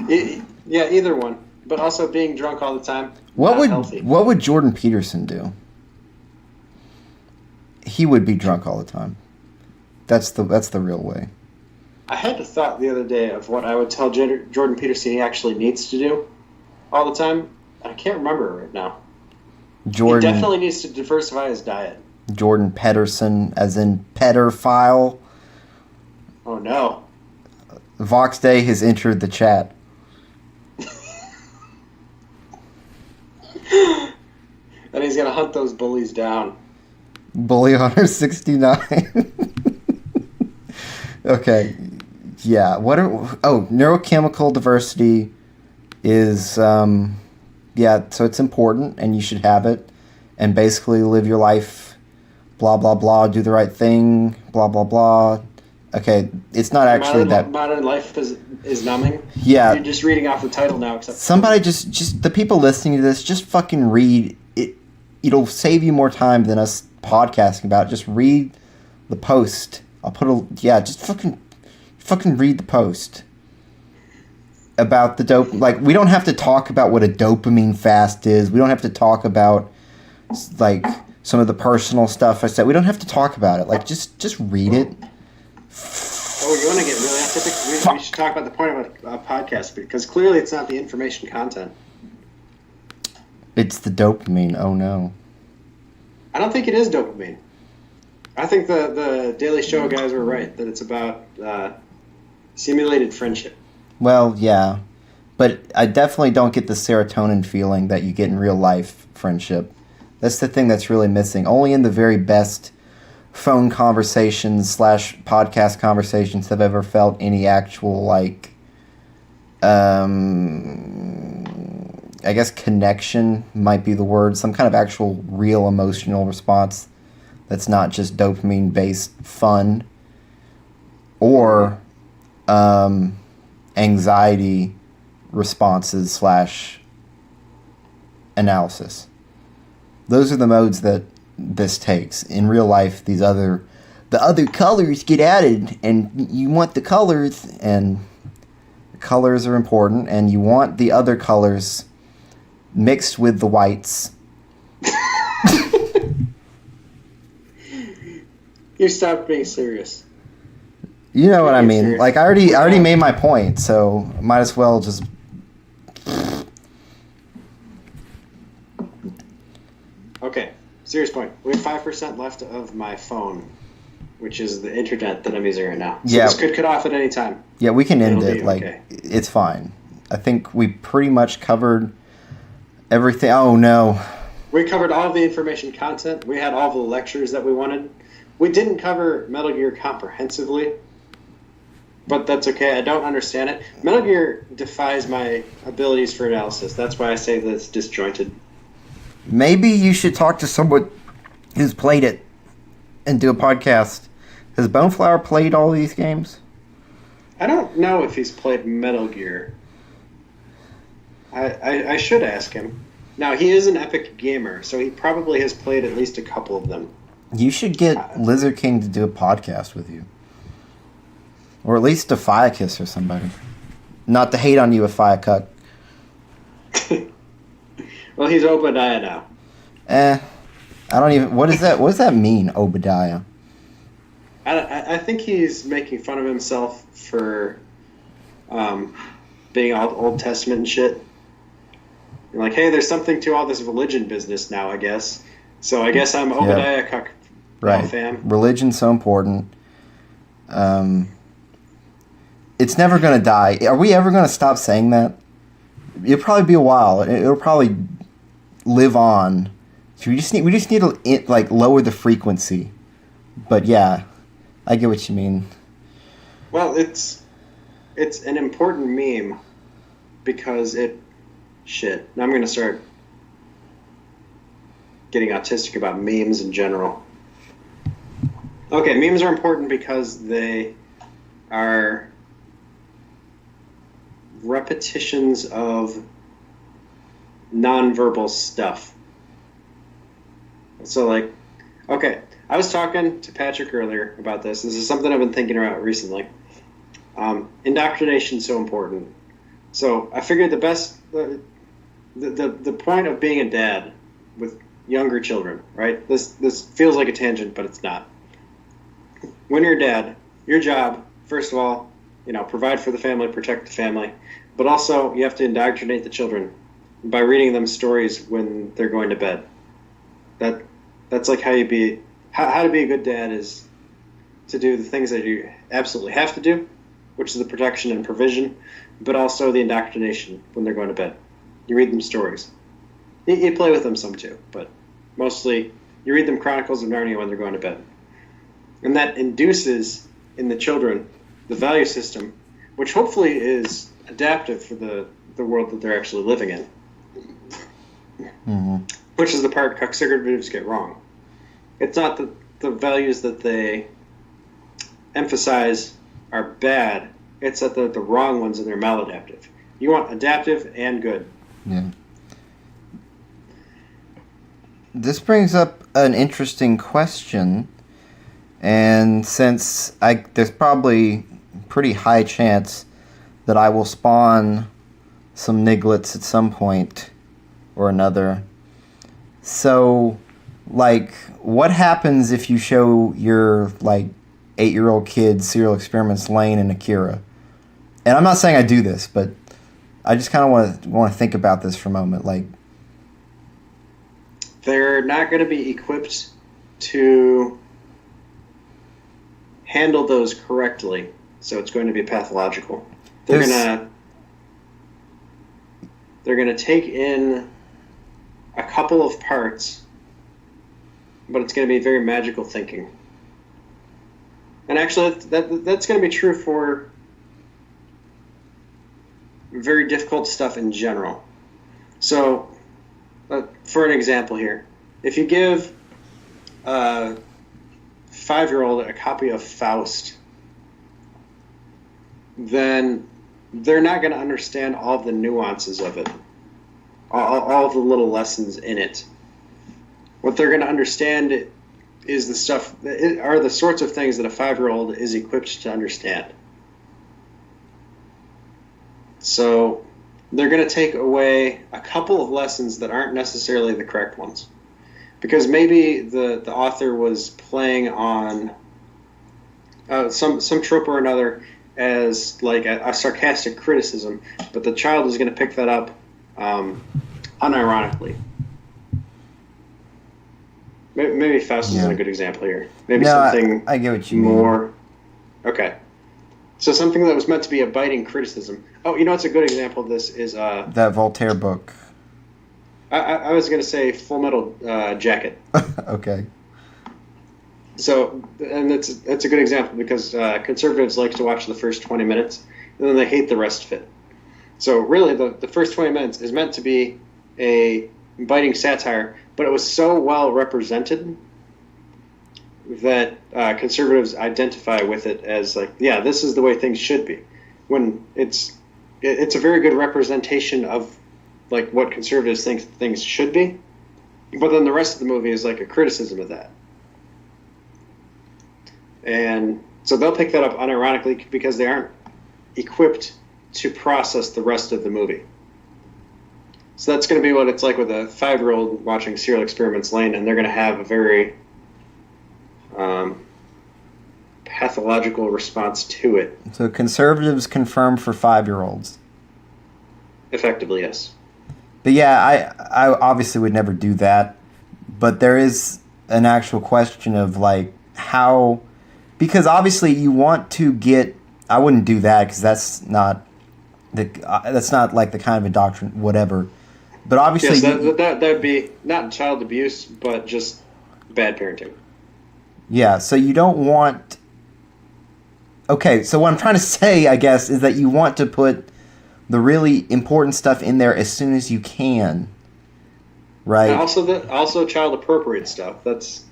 Yeah, either one. But also being drunk all the time. What would Jordan Peterson do? He would be drunk all the time. That's the real way. I had a thought the other day of what I would tell Jordan Peterson he actually needs to do all the time. I can't remember it right now. He definitely needs to diversify his diet. Jordan Pedersen, as in pedophile. Oh no. Vox Day has entered the chat. And he's gonna hunt those bullies down. Bully Hunter 69. Okay. Yeah. Neurochemical diversity is so it's important and you should have it, and basically live your life, blah blah blah, do the right thing, blah blah blah. Okay, it's not actually modern life is numbing. Yeah. You're just reading off the title now. Somebody just the people listening to this, just fucking read it. It'll save you more time than us podcasting about it. Just read the post. Just fucking read the post about the dope. Like, we don't have to talk about what a dopamine fast is. We don't have to talk about like some of the personal stuff I said. We don't have to talk about it. Like, just read it. Oh, you want to get really off topic? We should talk about the point of a podcast, because clearly it's not the information content. It's the dopamine. Oh no. I don't think it is dopamine. I think the Daily Show guys were right that it's about simulated friendship. Well, yeah. But I definitely don't get the serotonin feeling that you get in real life friendship. That's the thing that's really missing. Only in the very best phone conversations slash podcast conversations have I ever felt any actual, like, I guess connection might be the word. Some kind of actual real emotional response that's not just dopamine based fun or anxiety responses slash analysis. Those are the modes that this takes. In real life, the other colors get added, and you want the colors, and the colors are important, and you want the other colors mixed with the whites. You stopped being serious. You know what I mean? Serious. Like I already made my point, so might as well just. Okay, serious point. We have 5% left of my phone, which is the internet that I'm using right now. So Yeah. this could cut off at any time. Yeah, we can end It'll it. be Like okay. it's fine. I think we pretty much covered everything. Oh no. We covered all the information content. We had all the lectures that we wanted. We didn't cover Metal Gear comprehensively, but that's okay. I don't understand it. Metal Gear defies my abilities for analysis. That's why I say that it's disjointed. Maybe you should talk to someone who's played it and do a podcast. Has Boneflower played all these games? I don't know if he's played Metal Gear. I should ask him. Now, he is an epic gamer, so he probably has played at least a couple of them. You should get Lizard King to do a podcast with you. Or at least Defiacus or somebody. Not to hate on you, Cuck. Well, he's Obadiah now. I don't even... What does that mean, Obadiah? I think he's making fun of himself for being all Old Testament and shit. You're like, hey, there's something to all this religion business now, I guess. So I guess I'm Obadiah Cuck. Right. Fam. Religion's so important. It's never going to die. Are we ever going to stop saying that? It'll probably be a while. It'll probably live on. So we just need to like lower the frequency. But yeah, I get what you mean. Well, it's an important meme because shit. Now I'm going to start getting autistic about memes in general. Okay, memes are important because they are repetitions of nonverbal stuff. So, like, okay, I was talking to Patrick earlier about this. This is something I've been thinking about recently. Indoctrination is so important. So I figured the point of being a dad with younger children, right? This feels like a tangent, but it's not. When you're a dad, your job, first of all, provide for the family, protect the family, but also you have to indoctrinate the children by reading them stories when they're going to bed. That's like how to be a good dad is to do the things that you absolutely have to do, which is the protection and provision, but also the indoctrination when they're going to bed. You read them stories. You play with them some too, but mostly you read them Chronicles of Narnia when they're going to bed. And that induces in the children the value system, which hopefully is adaptive for the world that they're actually living in. Mm-hmm. Which is the part conservatives get wrong. It's not that the values that they emphasize are bad, it's that they're the wrong ones and they're maladaptive. You want adaptive and good. Yeah. This brings up an interesting question, and since there's probably pretty high chance that I will spawn some Niglets at some point or another. So, like, what happens if you show your, 8-year-old kid Serial Experiments Lane and Akira? And I'm not saying I do this, but I just kind of want to think about this for a moment. They're not going to be equipped to handle those correctly, so it's going to be pathological. They're There's gonna they're gonna take in a couple of parts, but it's gonna be very magical thinking. And actually, that's gonna be true for very difficult stuff in general. So, for an example here, if you give a 5-year-old a copy of Faust, then they're not going to understand all the nuances of it, all the little lessons in it. What they're going to understand is are the sorts of things that a 5-year-old is equipped to understand. So they're going to take away a couple of lessons that aren't necessarily the correct ones. Because maybe the author was playing on some trope or another as like a sarcastic criticism, but the child is going to pick that up unironically. Maybe Faust isn't a good example here. Maybe something I get what you more. mean. Okay. So something that was meant to be a biting criticism. Oh, you know what's a good example of this is That Voltaire book. I was going to say Full Metal Jacket. Okay. So, and that's a good example because conservatives like to watch the first 20 minutes and then they hate the rest of it. So really, the first 20 minutes is meant to be a biting satire, but it was so well represented that conservatives identify with it as like, yeah, this is the way things should be. When it's a very good representation of like what conservatives think things should be, but then the rest of the movie is like a criticism of that. And so they'll pick that up unironically because they aren't equipped to process the rest of the movie. So that's going to be what it's like with a 5-year-old watching Serial Experiments Lain, and they're going to have a very pathological response to it. So conservatives confirm for 5-year-olds. Effectively, yes. But yeah, I obviously would never do that. But there is an actual question of like how, because obviously you want to get. I wouldn't do that because that's not like the kind of a doctrine, whatever. But obviously, yes, that would be not child abuse, but just bad parenting. Yeah, so you don't want. Okay, so what I'm trying to say, I guess, is that you want to put the really important stuff in there as soon as you can, right? And also child appropriate stuff. But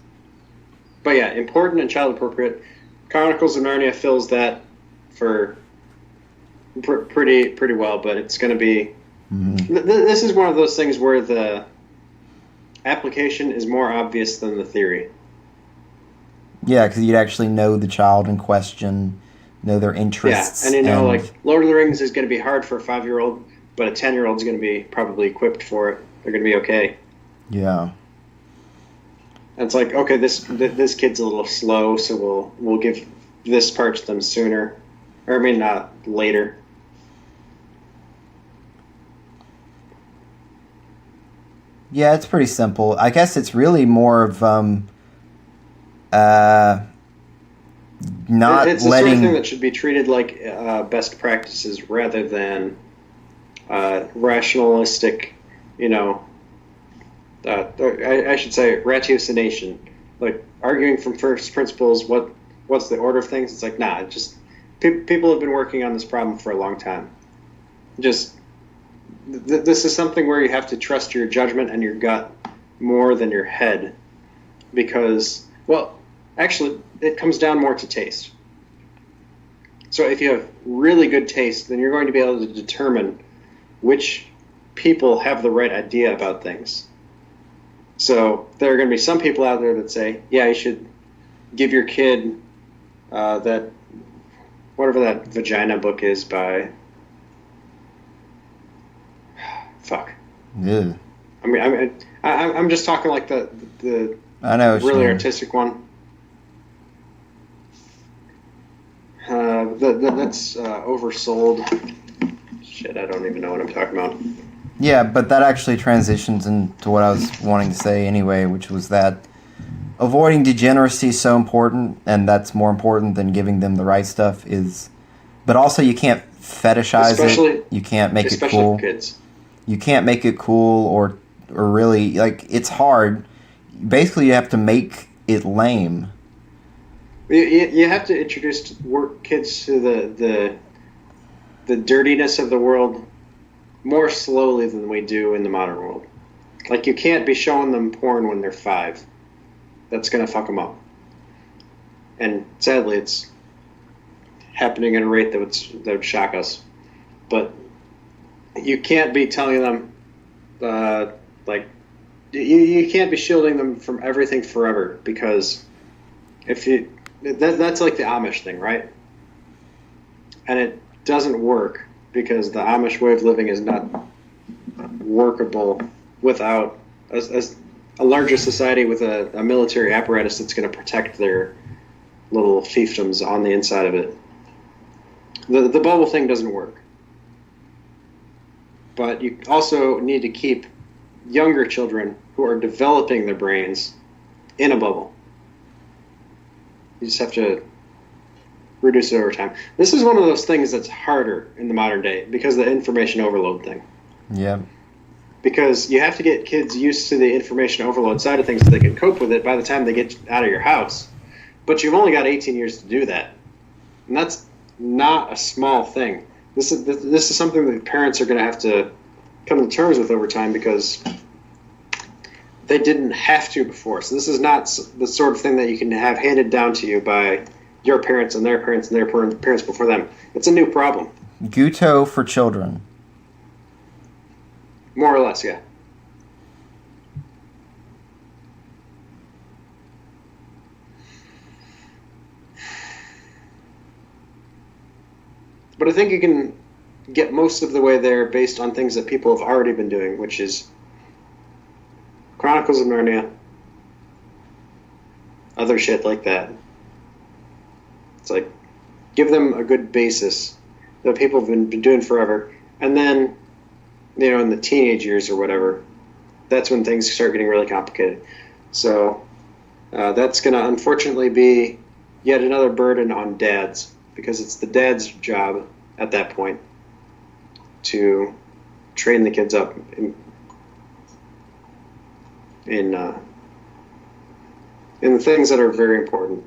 yeah, important and child appropriate. Chronicles of Narnia fills that for pretty well, but it's going to be. Mm-hmm. This is one of those things where the application is more obvious than the theory. Yeah, because you'd actually know the child in question, know their interests. Yeah, and you know, like Lord of the Rings is going to be hard for a 5-year-old, but a 10-year-old is going to be probably equipped for it. They're going to be okay. Yeah. And it's like, okay, this kid's a little slow, so we'll give this part to them sooner, or I mean, later. Yeah, it's pretty simple. I guess it's really more of not it's the letting. Sort of thing that should be treated like best practices rather than rationalistic, you know. I should say ratiocination, like arguing from first principles. What's the order of things? It's like just people have been working on this problem for a long time. This is something where you have to trust your judgment and your gut more than your head, because, well, actually, it comes down more to taste. So if you have really good taste, then you're going to be able to determine which people have the right idea about things. So there are going to be some people out there that say, yeah, you should give your kid that, whatever that vagina book is by... Fuck. Yeah. I'm just talking like the I know really artistic one. That's oversold. Shit, I don't even know what I'm talking about. Yeah, but that actually transitions into what I was wanting to say anyway, which was that avoiding degeneracy is so important, and that's more important than giving them the right stuff. But also you can't fetishize Especially- it. You can't make it especially cool. for kids. You can't make it cool or really like it's hard. Basically, you have to make it lame. You have to introduce kids to the dirtiness of the world more slowly than we do in the modern world. Like, you can't be showing them porn when they're 5. That's going to fuck them up. And sadly, it's happening at a rate that would shock us. But you can't be telling them, you can't be shielding them from everything forever, because that's like the Amish thing, right? And it doesn't work because the Amish way of living is not workable without a larger society with a military apparatus that's going to protect their little fiefdoms on the inside of it. The bubble thing doesn't work. But you also need to keep younger children who are developing their brains in a bubble. You just have to reduce it over time. This is one of those things that's harder in the modern day because of the information overload thing. Yeah. Because you have to get kids used to the information overload side of things so they can cope with it by the time they get out of your house. But you've only got 18 years to do that. And that's not a small thing. This is something that parents are going to have to come to terms with over time because they didn't have to before. So this is not the sort of thing that you can have handed down to you by your parents and their parents and their parents before them. It's a new problem. Guto for children. More or less, yeah. But I think you can get most of the way there based on things that people have already been doing, which is Chronicles of Narnia, other shit like that. It's like, give them a good basis that people have been doing forever, and then, in the teenage years or whatever, that's when things start getting really complicated. So that's going to unfortunately be yet another burden on dads, because it's the dad's job at that point to train the kids up in the things that are very important.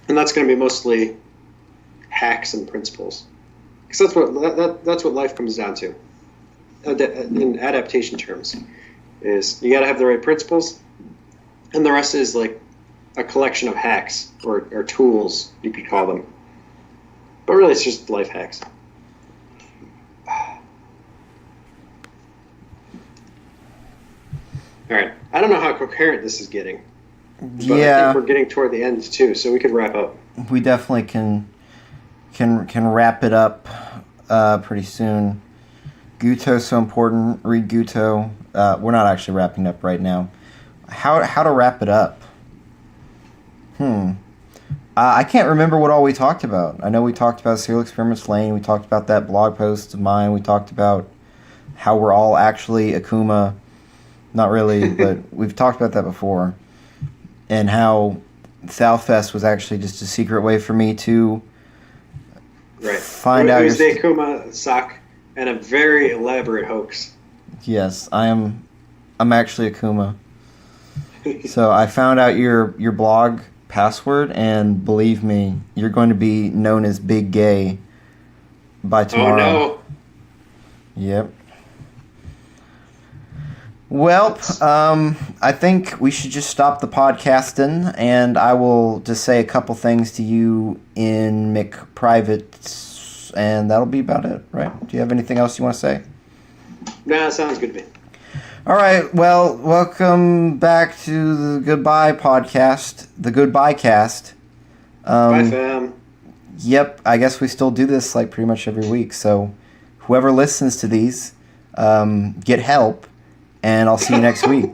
And that's going to be mostly hacks and principles, because that's what life comes down to in adaptation terms. Is you got to have the right principles, and the rest is like a collection of hacks or tools, you could call them. But really, it's just life hacks. All right. I don't know how coherent this is getting. But Yeah. I think we're getting toward the end too, so we could wrap up. We definitely can wrap it up pretty soon. Guto's so important. Read Guto. We're not actually wrapping up right now. How to wrap it up? I can't remember what all we talked about. I know we talked about Serial Experiments Lane. We talked about that blog post of mine. We talked about how we're all actually Akuma. Not really, but we've talked about that before. And how Southfest was actually just a secret way for me to find out. It was the Akuma sock and a very elaborate hoax. Yes, I'm actually Akuma. So I found out your blog password, and believe me, you're going to be known as Big Gay by tomorrow. Oh no. Yep. Well, I think we should just stop the podcasting, and I will just say a couple things to you in McPrivate, and that'll be about it, right? Do you have anything else you want to say? Nah, sounds good to me. All right, well, welcome back to the Goodbye podcast, the Goodbye Cast. Bye, fam. Yep, I guess we still do this like pretty much every week, so whoever listens to these, get help. And I'll see you next week.